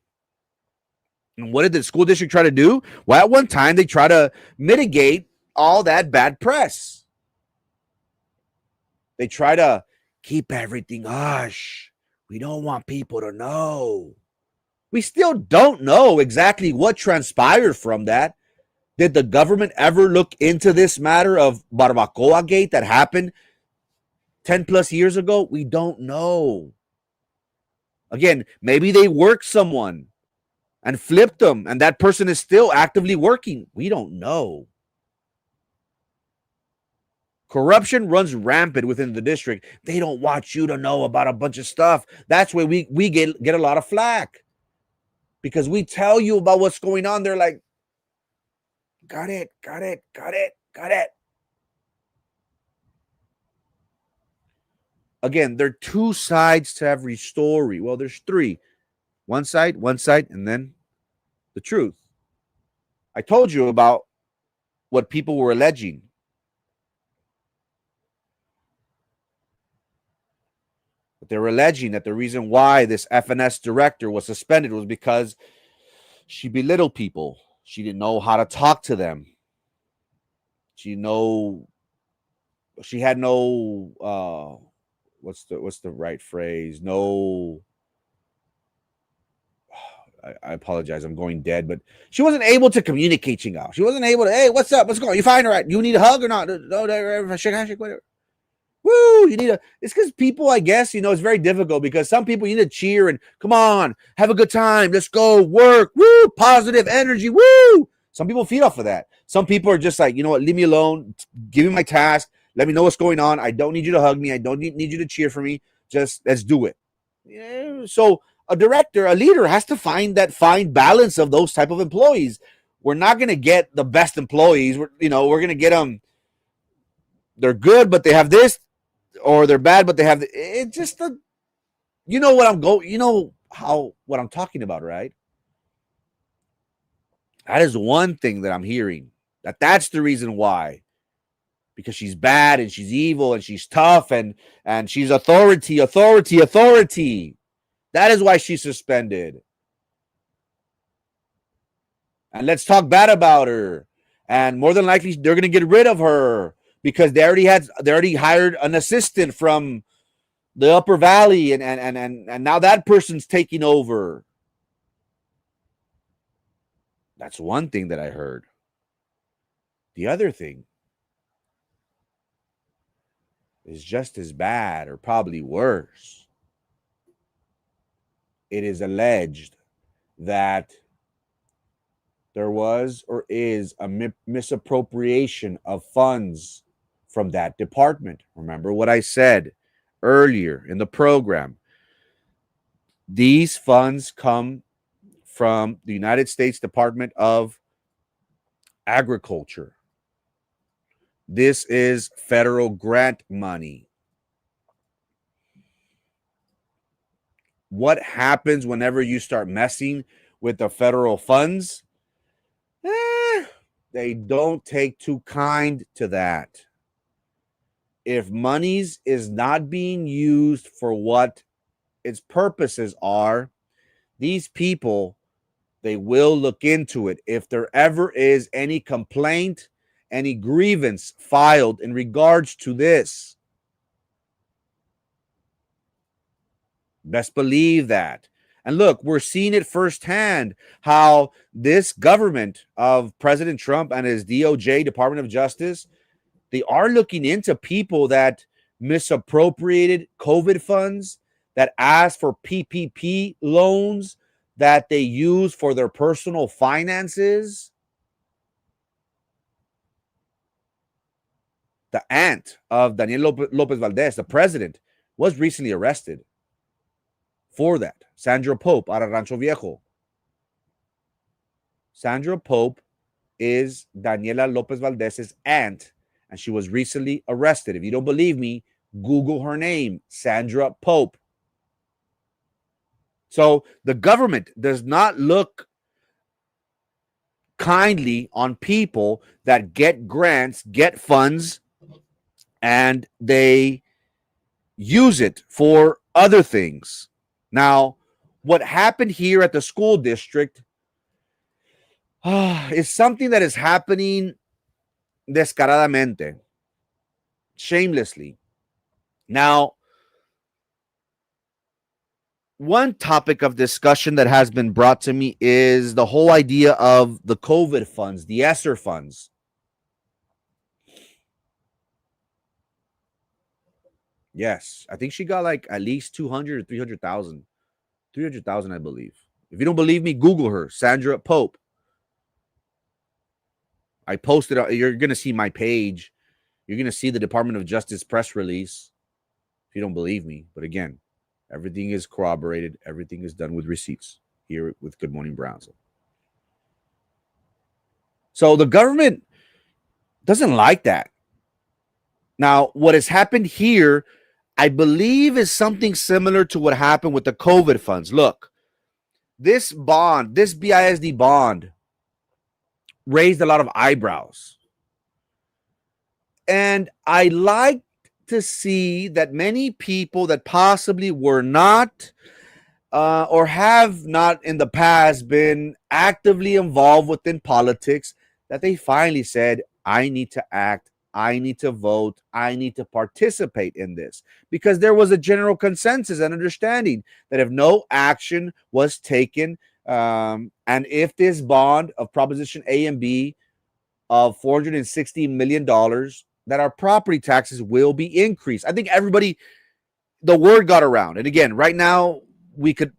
And what did the school district try to do? Well, at one time, they tried to mitigate all that bad press. They try to keep everything hush. We don't want people to know. We still don't know exactly what transpired from that. Did the government ever look into this matter of Barbacoa Gate that happened 10 plus years ago? We don't know. Again, maybe they worked someone and flipped them, and that person is still actively working. We don't know. Corruption runs rampant within the district. They don't want you to know about a bunch of stuff. That's where we get a lot of flack. Because we tell you about what's going on. They're like, got it. Again, there are two sides to every story. Well, there's three. One side, and then the truth. I told you about what people were alleging. But they were alleging that the reason why this FNS director was suspended was because she belittled people. She didn't know how to talk to them. She had no what's the right phrase? No, I apologize. I'm going dead, but she wasn't able to communicate. Chingao. She wasn't able to. Hey, what's up? What's going on? You fine? All right. You need a hug or not? No, shake, whatever. Woo! You need a. It's because people, I guess, it's very difficult because some people you need to cheer and come on, have a good time. Let's go work. Woo! Positive energy. Woo! Some people feed off of that. Some people are just like, you know what? Leave me alone. Give me my task. Let me know what's going on. I don't need you to hug me. I don't need you to cheer for me. Just let's do it. Yeah, so a director, a leader has to find that fine balance of those type of employees. We're not going to get the best employees. We're going to get them. They're good, but they have this, or they're bad, but they have it's just a, what what I'm talking about, right? That is one thing that I'm hearing. That's the reason why. Because she's bad and she's evil and she's tough and she's authority. That is why she's suspended. And let's talk bad about her. And more than likely, they're going to get rid of her because they already hired an assistant from the Upper Valley, and now that person's taking over. That's one thing that I heard. The other thing is just as bad or probably worse. It is alleged that there was or is a misappropriation of funds from that department. Remember what I said earlier in the program. These funds come from the United States Department of Agriculture. This is federal grant money. What happens whenever you start messing with the federal funds? They don't take too kind to that. If monies is not being used for what its purposes are, these people, they will look into it. If there ever is any complaint, any grievance filed in regards to this, best believe that. And look, we're seeing it firsthand how this government of President Trump and his DOJ, Department of Justice, they are looking into people that misappropriated COVID funds, that asked for PPP loans that they use for their personal finances. The aunt of Daniel Lopez Valdez, the president, was recently arrested for that. Sandra Pope out of Rancho Viejo. Sandra Pope is Daniela Lopez Valdez's aunt, and she was recently arrested. If you don't believe me, Google her name, Sandra Pope. So the government does not look kindly on people that get grants, get funds, and they use it for other things. Now, what happened here at the school district is something that is happening descaradamente, shamelessly. Now, one topic of discussion that has been brought to me is the whole idea of the COVID funds, the ESSER funds. Yes, I think she got like at least 200 or 300,000. 300,000, I believe. If you don't believe me, Google her, Sandra Pope. I posted, you're going to see my page. You're going to see the Department of Justice press release if you don't believe me. But again, everything is corroborated. Everything is done with receipts here with Good Morning Brownsville. So the government doesn't like that. Now, what has happened here, I believe, is something similar to what happened with the COVID funds. Look, this bond, this BISD bond, raised a lot of eyebrows. And I like to see that many people that possibly were not or have not in the past been actively involved within politics, that they finally said, I need to act, I need to vote, I need to participate in this. Because there was a general consensus and understanding that if no action was taken, and if this bond of Proposition A and B of $460 million, that our property taxes will be increased. I think everybody, the word got around. And again, right now we could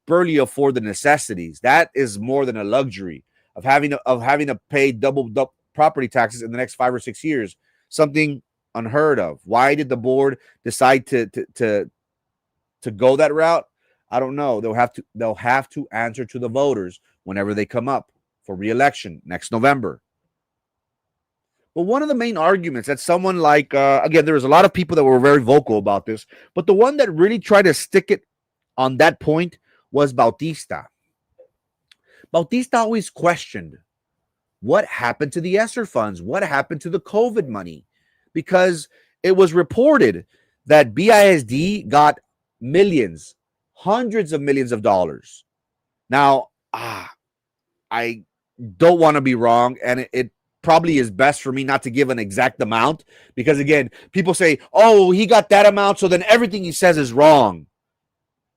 barely afford the necessities. That is more than a luxury of having to pay double property taxes in the next 5 or 6 years. Something unheard of. Why did the board decide to go that route? I don't know. They'll have to answer to the voters whenever they come up for re-election next November. But one of the main arguments that someone like, again, there was a lot of people that were very vocal about this, but the one that really tried to stick it on that point was Bautista. Bautista always questioned what happened to the ESSER funds, what happened to the COVID money, because it was reported that BISD got millions, hundreds of millions of dollars. Now, I don't want to be wrong, and it probably is best for me not to give an exact amount, because again, people say, oh, he got that amount, so then everything he says is wrong.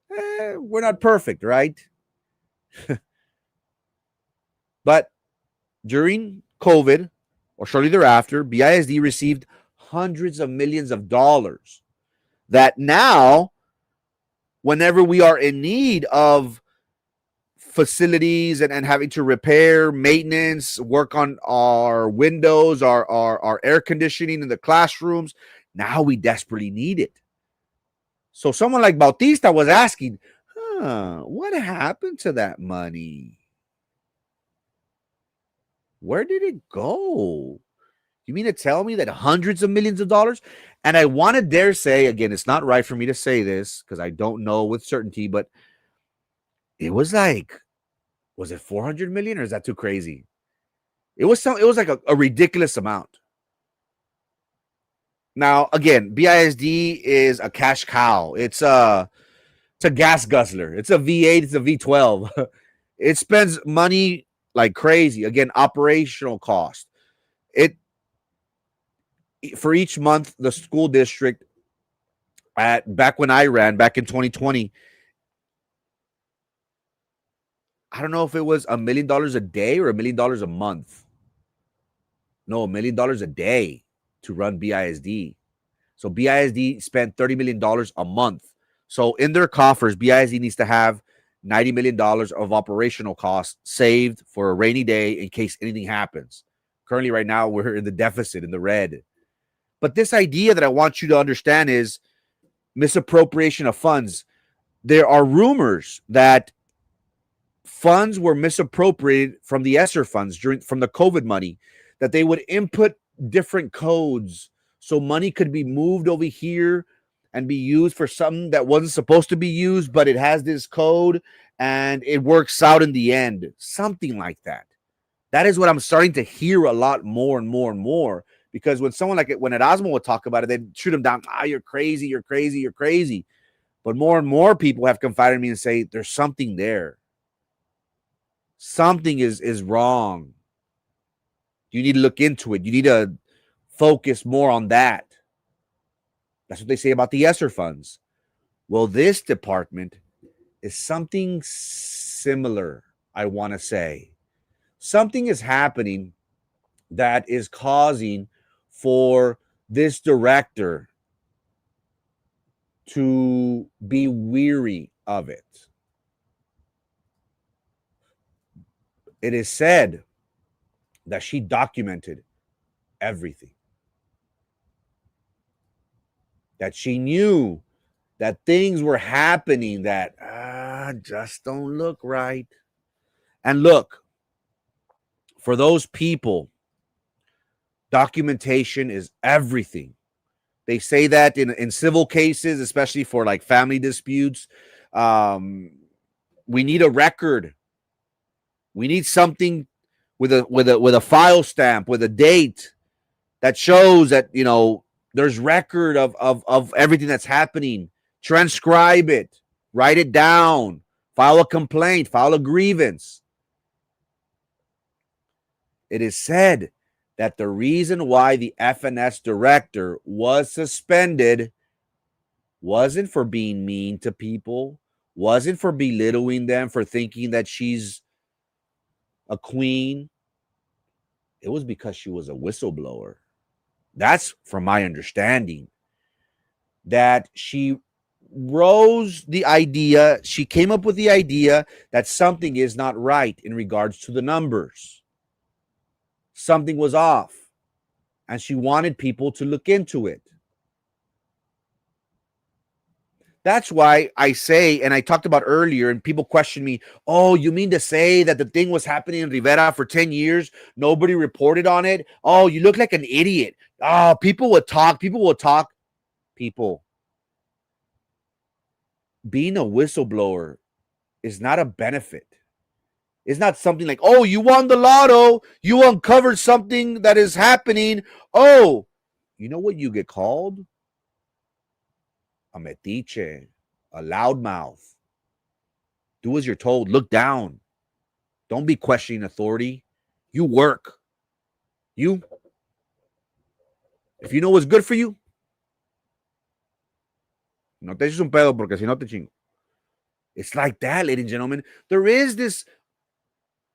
We're not perfect, right? But during COVID or shortly thereafter, BISD received hundreds of millions of dollars that now, whenever we are in need of facilities and having to repair, maintenance, work on our windows, our air conditioning in the classrooms, now we desperately need it. So someone like Bautista was asking, what happened to that money? Where did it go? You mean to tell me that hundreds of millions of dollars? And I want to dare say, again, it's not right for me to say this because I don't know with certainty, but it was like, was it 400 million or is that too crazy? It was like a ridiculous amount. Now, again, BISD is a cash cow. It's a gas guzzler. It's a V8, it's a V12. It spends money like crazy. Again, operational cost. It for each month, the school district back when I ran back in 2020, I don't know if it was $1 million a day or $1 million a month. No, $1 million a day to run BISD. So BISD spent $30 million a month. So in their coffers, BISD needs to have $90 million of operational costs saved for a rainy day in case anything happens. Currently, right now, we're in the deficit, in the red. But this idea that I want you to understand is misappropriation of funds. There are rumors that funds were misappropriated from the ESSER funds from the COVID money, that they would input different codes so money could be moved over here and be used for something that wasn't supposed to be used, but it has this code and it works out in the end. Something like that. That is what I'm starting to hear a lot more and more and more. Because when someone like when Erasmo would talk about it, they'd shoot him down. You're crazy, you're crazy, you're crazy. But more and more people have confided in me and say, there's something there. Something is wrong. You need to look into it. You need to focus more on that. That's what they say about the ESSER funds. Well, this department is something similar, I want to say. Something is happening that is causing for this director to be weary of it. It is said that she documented everything. That she knew that things were happening that just don't look right. And look, for those people, documentation is everything. They say that in civil cases, especially for like family disputes. We need a record. We need something with a file stamp, with a date that shows that, you know, there's record of everything that's happening. Transcribe it. Write it down. File a complaint. File a grievance. It is said that the reason why the FNS director was suspended wasn't for being mean to people, wasn't for belittling them, for thinking that she's a queen. It was because she was a whistleblower. That's from my understanding. That she she came up with the idea that something is not right in regards to the numbers. Something was off, and she wanted people to look into it. That's why I say, and I talked about earlier, and people question me, oh, you mean to say that the thing was happening in Rivera for 10 years? Nobody reported on it? Oh, you look like an idiot. Oh, people will talk. People, being a whistleblower is not a benefit. It's not something like, oh, you won the lotto. You uncovered something that is happening. Oh, you know what you get called? A metiche, a loudmouth. Do as you're told. Look down. Don't be questioning authority. You work. If you know what's good for you, no te eches un pedo porque si no te chingo. It's like that, ladies and gentlemen. There is this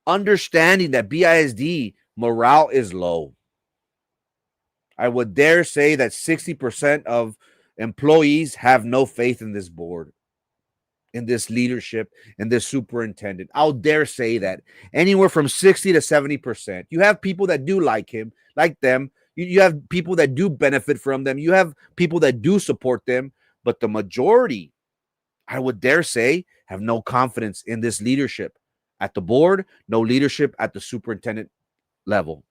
understanding that BISD morale is low. I would dare say that 60% of employees have no faith in this board, in this leadership, in this superintendent. I'll dare say that anywhere from 60 to 70%. You have people that do like him, like them. You have people that do benefit from them. You have people that do support them. But the majority, I would dare say, have no confidence in this leadership at the board, no leadership at the superintendent level.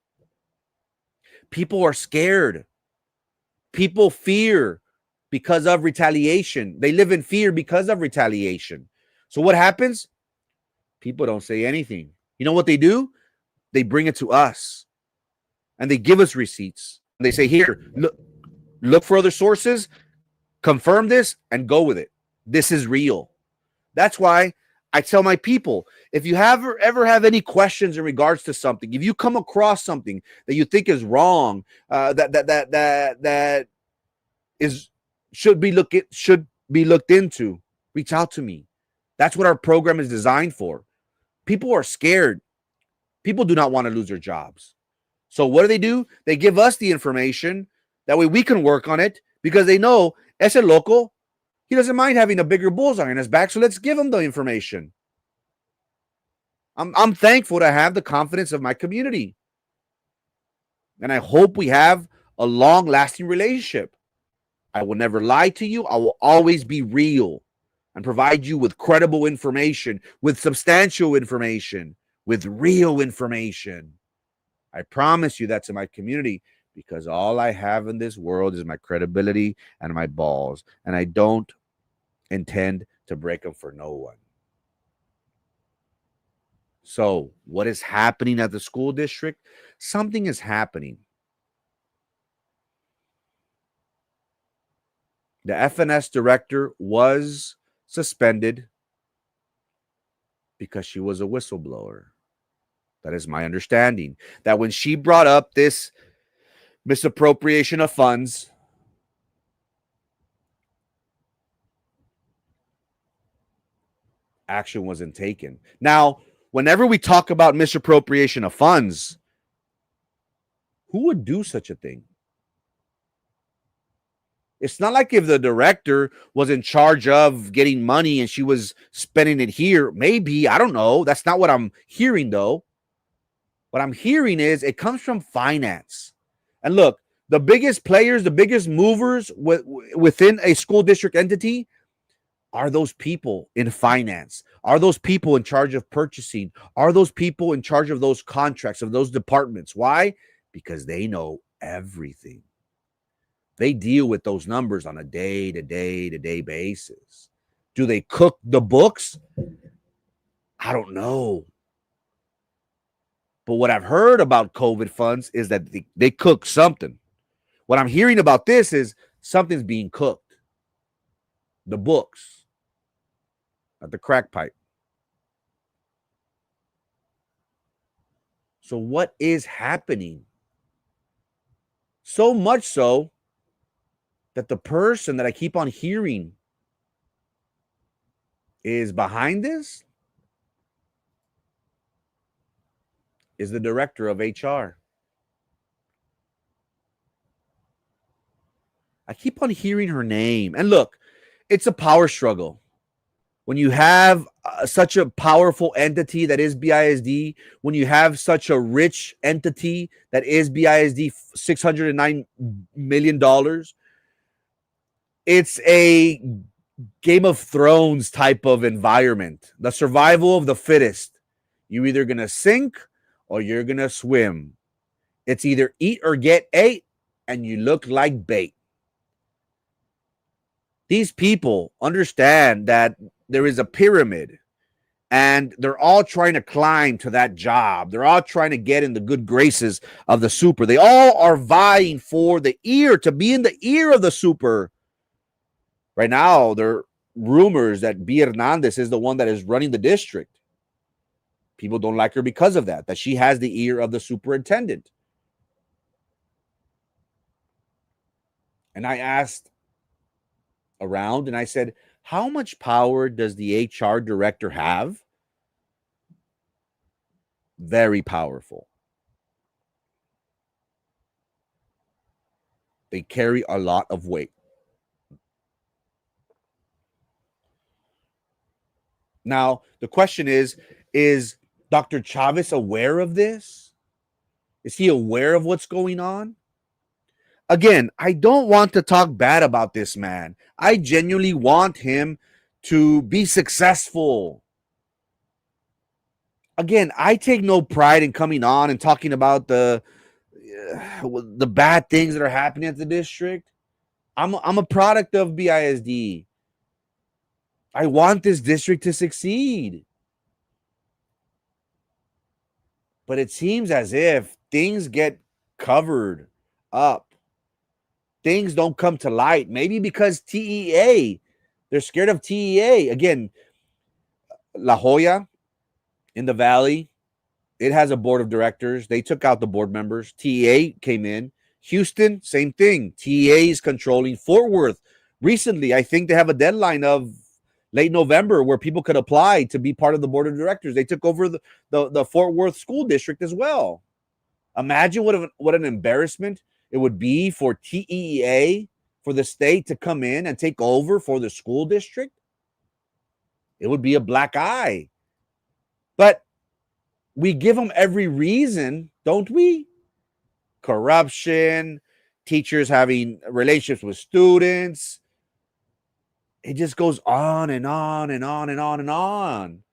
People are scared. People fear because of retaliation. They live in fear because of retaliation. So what happens? People don't say anything. You know what they do? They bring it to us and they give us receipts. They say, here, look for other sources, confirm this, and go with it. This is real. That's why I tell my people, if you ever have any questions in regards to something, if you come across something that you think is wrong, that should be looked into, reach out to me. That's what our program is designed for. People are scared. People do not want to lose their jobs. So what do? They give us the information. That way we can work on it because they know ese loco, he doesn't mind having a bigger bullseye on his back. So let's give him the information. I'm thankful to have the confidence of my community. And I hope we have a long-lasting relationship. I will never lie to you. I will always be real and provide you with credible information, with substantial information, with real information. I promise you that to my community because all I have in this world is my credibility and my balls, and I don't intend to break them for no one. So what is happening at the school district? Something is happening. The FNS director was suspended because she was a whistleblower. That is my understanding. That when she brought up this misappropriation of funds, action wasn't taken. Now, whenever we talk about misappropriation of funds, who would do such a thing? It's not like if the director was in charge of getting money and she was spending it here. Maybe, I don't know. That's not what I'm hearing, though. What I'm hearing is it comes from finance. And look, the biggest players, the biggest movers within a school district entity are those people in finance, are those people in charge of purchasing, are those people in charge of those contracts, of those departments. Why? Because they know everything. They deal with those numbers on a day-to-day basis. Do they cook the books? I don't know. But what I've heard about COVID funds is that they cook something. What I'm hearing about this is something's being cooked. The books. at the crack pipe. So what is happening? So much so that the person that I keep on hearing is behind this is the director of HR. I keep on hearing her name. And look, it's a power struggle. When you have such a powerful entity that is BISD, when you have such a rich entity that is BISD, $609 million, it's a Game of Thrones type of environment. The survival of the fittest. You're either going to sink or you're going to swim. It's either eat or get ate, and you look like bait. These people understand that there is a pyramid, and they're all trying to climb to that job. They're all trying to get in the good graces of the super. They all are vying for the ear, to be in the ear of the super. Right now, there are rumors that B. Hernandez is the one that is running the district. People don't like her because of that she has the ear of the superintendent. And I asked around and I said, how much power does the HR director have? Very powerful. They carry a lot of weight. Now, the question is Dr. Chavez aware of this? Is he aware of what's going on? Again, I don't want to talk bad about this man. I genuinely want him to be successful. Again, I take no pride in coming on and talking about the bad things that are happening at the district. I'm a product of BISD. I want this district to succeed. But it seems as if things get covered up. Things don't come to light. Maybe because TEA, they're scared of TEA. Again, La Jolla in the Valley, it has a board of directors. They took out the board members. TEA came in. Houston, same thing. TEA is controlling. Fort Worth, recently, I think they have a deadline of late November where people could apply to be part of the board of directors. They took over the Fort Worth school district as well. Imagine what an embarrassment it would be for TEA, for the state to come in and take over for the school district. It would be a black eye. But we give them every reason, don't we? Corruption, teachers having relationships with students. It just goes on and on and on and on and on.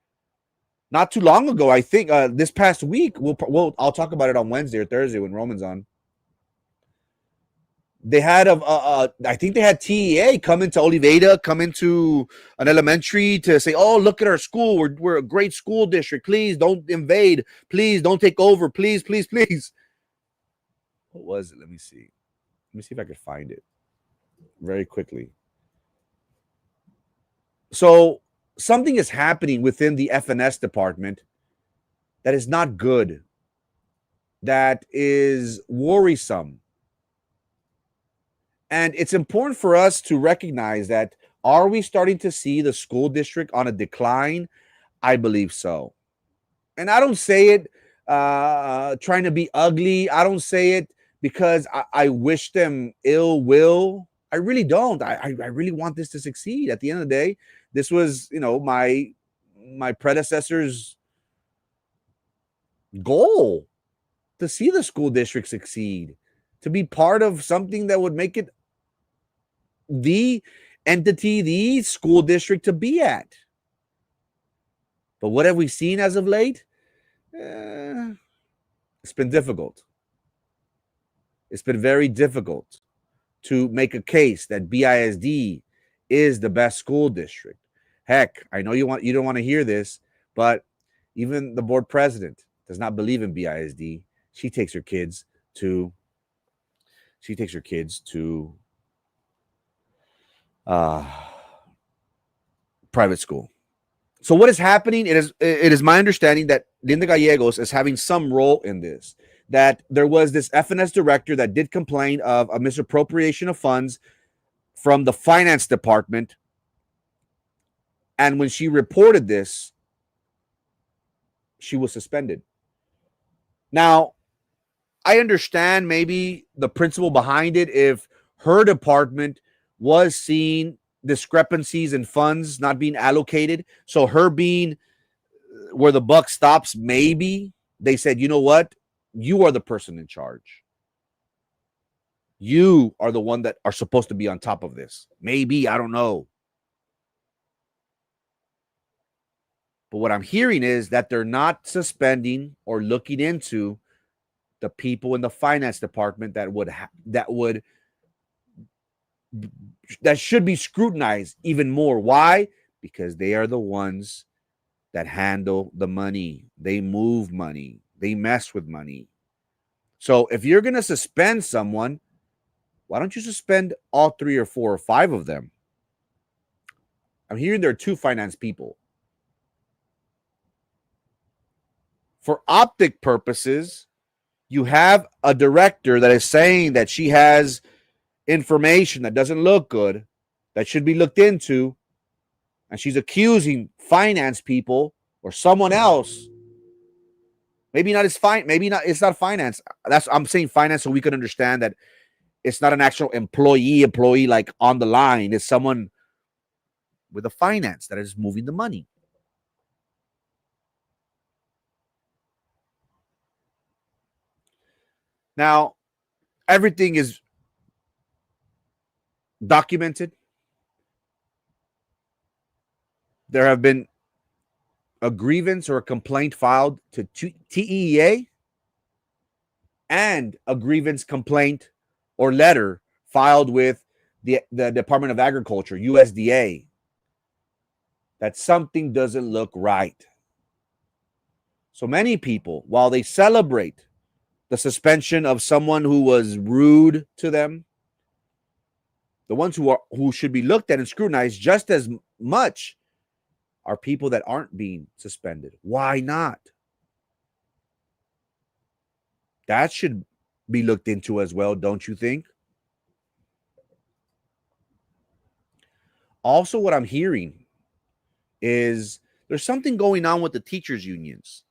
Not too long ago, I think this past week, I'll talk about it on Wednesday or Thursday when Roman's on. They had I think they had TEA come into Oliveda, come into an elementary to say, "Oh, look at our school. We're a great school district. Please don't invade. Please don't take over. Please, please, please." What was it? Let me see. Let me see if I could find it very quickly. So something is happening within the FNS department that is not good, that is worrisome. And it's important for us to recognize that, are we starting to see the school district on a decline? I believe so. And I don't say it trying to be ugly. I don't say it because I wish them ill will. I really don't. I really want this to succeed. At the end of the day, this was, my predecessor's goal, to see the school district succeed, to be part of something that would make it the entity, the school district to be at. But what have we seen as of late? It's been difficult. It's been very difficult to make a case that BISD is the best school district. Heck, I know you don't want to hear this, but even the board president does not believe in BISD. She takes her kids to private school. So what is happening? It is my understanding that Linda Gallegos is having some role in this. That there was this FNS director that did complain of a misappropriation of funds from the finance department. And when she reported this, she was suspended. Now, I understand maybe the principle behind it if her department was seeing discrepancies in funds not being allocated. So her being where the buck stops, maybe they said, you know what? You are the person in charge. You are the one that are supposed to be on top of this. Maybe, I don't know. But what I'm hearing is that they're not suspending or looking into the people in the finance department that should be scrutinized even more. Why? Because they are the ones that handle the money. They move money. They mess with money. So if you're going to suspend someone, why don't you suspend all 3 or 4 or 5 of them? I'm hearing there are 2 finance people. For optic purposes, you have a director that is saying that she has information that doesn't look good, that should be looked into, and she's accusing finance people or someone else. Maybe not as fine. Maybe not. It's not finance. I'm saying finance so we can understand that it's not an actual employee like on the line. It's someone with a finance that is moving the money. Now, everything is documented. There have been a grievance or a complaint filed to TEA and a grievance complaint or letter filed with the Department of Agriculture, USDA, that something doesn't look right. So many people, while they celebrate the suspension of someone who was rude to them, the ones who should be looked at and scrutinized just as much are people that aren't being suspended. Why not? That should be looked into as well, don't you think? Also, what I'm hearing is there's something going on with the teachers' unions.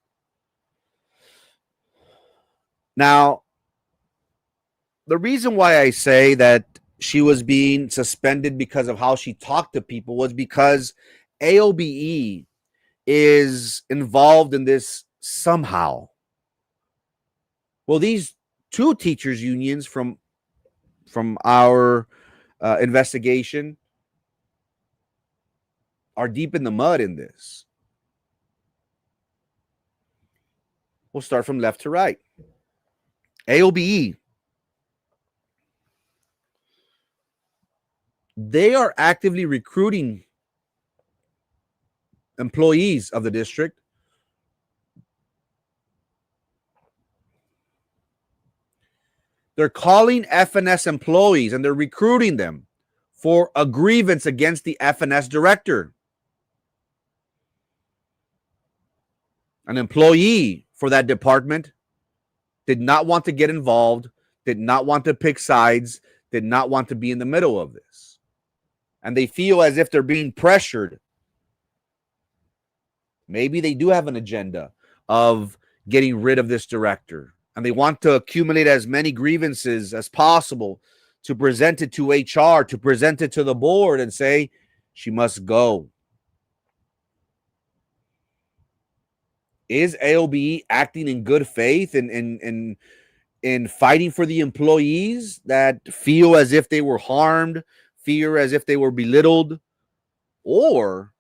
Now, the reason why I say that she was being suspended because of how she talked to people was because AOBE is involved in this somehow. Well, these 2 teachers' unions from our investigation are deep in the mud in this. We'll start from left to right. AOBE, they are actively recruiting employees of the district. They're calling FNS employees and they're recruiting them for a grievance against the FNS director. An employee for that department did not want to get involved, did not want to pick sides, did not want to be in the middle of this. And they feel as if they're being pressured. Maybe they do have an agenda of getting rid of this director, and they want to accumulate as many grievances as possible to present it to HR, to present it to the board and say she must go. Is AOBE acting in good faith in fighting for the employees that feel as if they were harmed, feel as if they were belittled? Or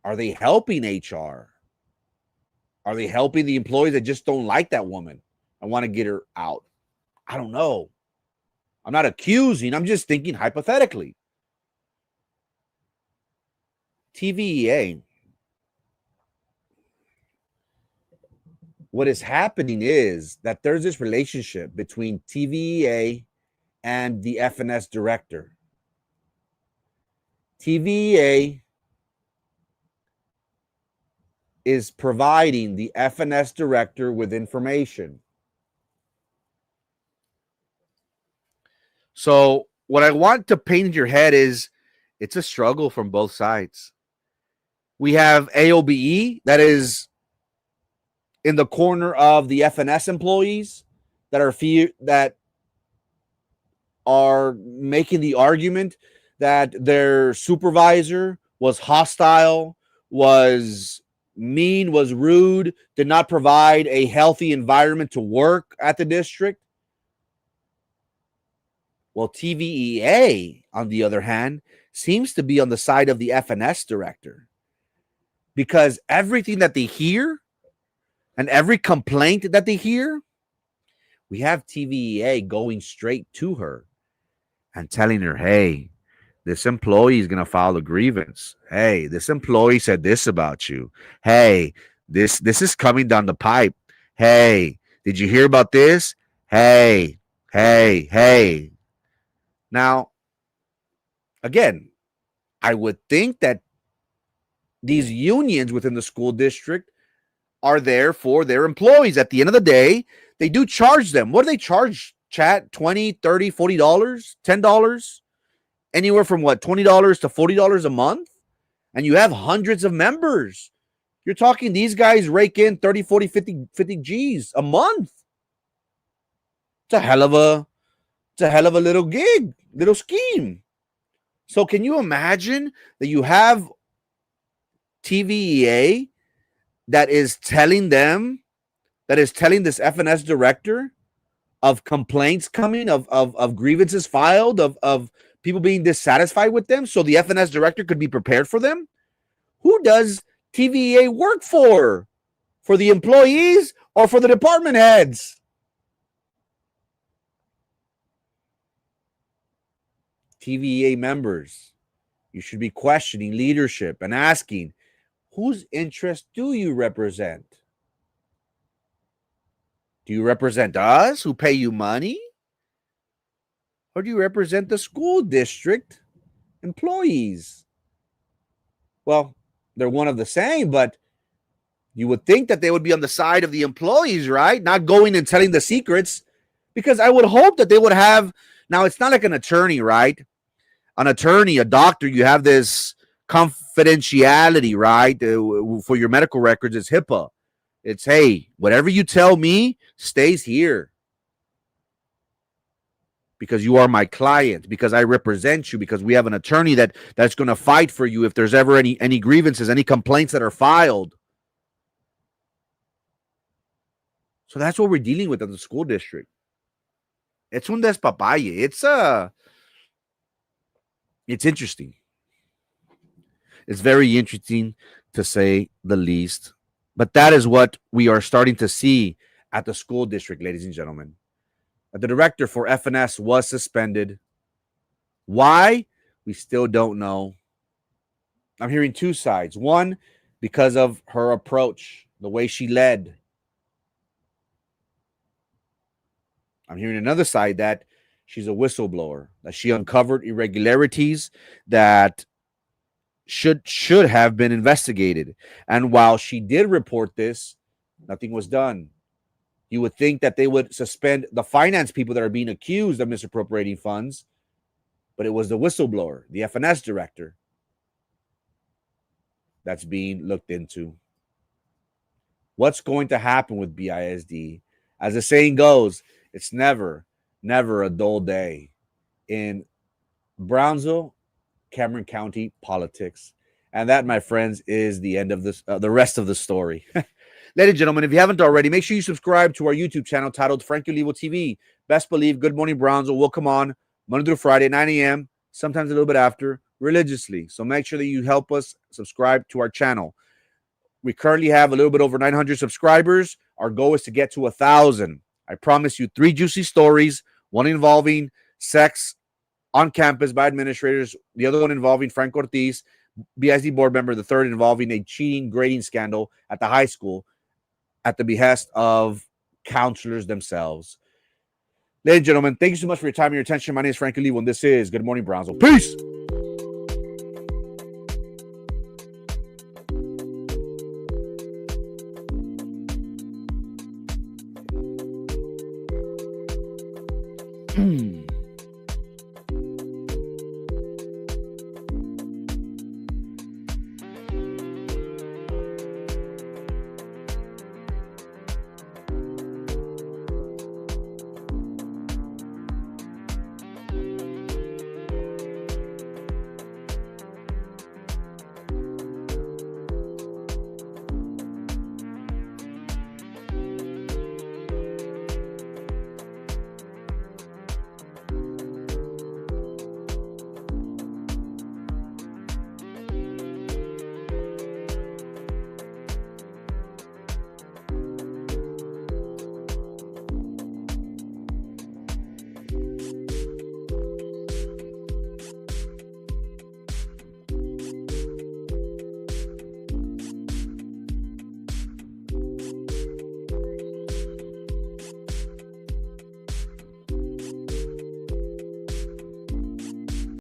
are they helping HR? Are they helping the employees that just don't like that woman and want to get her out? I don't know. I'm not accusing. I'm just thinking hypothetically. TVA. What is happening is that there's this relationship between TVA and the FNS director. TVA is providing the FNS director with information. So what I want to paint in your head is it's a struggle from both sides. We have AOBE that is in the corner of the FNS employees that are making the argument that their supervisor was hostile, was mean, was rude, did not provide a healthy environment to work at the district. Well, TVEA, on the other hand, seems to be on the side of the FNS director because everything that they hear and every complaint that they hear, we have TVEA going straight to her and telling her, hey, this employee is going to file a grievance. Hey, this employee said this about you. Hey, this is coming down the pipe. Hey, did you hear about this? Hey. Now, again, I would think that these unions within the school district are there for their employees. At the end of the day, they do charge them. What do they charge, chat? $20, $30, $40, $10? Anywhere from what, $20 to $40 a month? And you have hundreds of members. You're talking these guys rake in 30, 40, 50 G's a month. It's a hell of a little gig, little scheme. So can you imagine that you have TVEA that is telling this FNS director of complaints coming, of grievances filed, of people being dissatisfied with them, so the FNS director could be prepared for them? Who does TVEA work for? For the employees or for the department heads? TVEA members, you should be questioning leadership and asking, whose interest do you represent? Do you represent us who pay you money? Or do you represent the school district employees? Well, they're one of the same, but you would think that they would be on the side of the employees, right? Not going and telling the secrets, because I would hope that they would have. Now, it's not like an attorney, right? An attorney, a doctor, you have this confidentiality, right? For your medical records, it's HIPAA. It's, hey, whatever you tell me stays here because you are my client, because I represent you, because we have an attorney that's going to fight for you if there's ever any grievances, any complaints that are filed. So that's what we're dealing with at the school district. It's un despapalle. It's interesting. It's very interesting, to say the least. But that is what we are starting to see at the school district, ladies and gentlemen. The director for FNS was suspended. Why? We still don't know. I'm hearing two sides. One, because of her approach, the way she led. I'm hearing another side that she's a whistleblower, that she uncovered irregularities that should have been investigated. And while she did report this, nothing was done. You would think that they would suspend the finance people that are being accused of misappropriating funds, but it was the whistleblower, the FNS director, that's being looked into. What's going to happen with BISD? As the saying goes, it's never a dull day in Brownsville, Cameron County politics. And that, my friends, is the end of this, the rest of the story. Ladies and gentlemen, if you haven't already, make sure you subscribe to our YouTube channel titled Frankie Olivo TV. Best believe Good Morning Brownsville will come on Monday through Friday, 9 a.m., sometimes a little bit after, religiously. So make sure that you help us subscribe to our channel. We currently have a little bit over 900 subscribers. Our goal is to get to 1,000. I promise you 3 juicy stories, one involving sex on campus by administrators, the other one involving Frank Ortiz, BISD board member, the third involving a cheating grading scandal at the high school at the behest of counselors themselves. Ladies and gentlemen, thank you so much for your time and your attention. My name is Frank Olivo, and this is Good Morning Brownsville. Peace!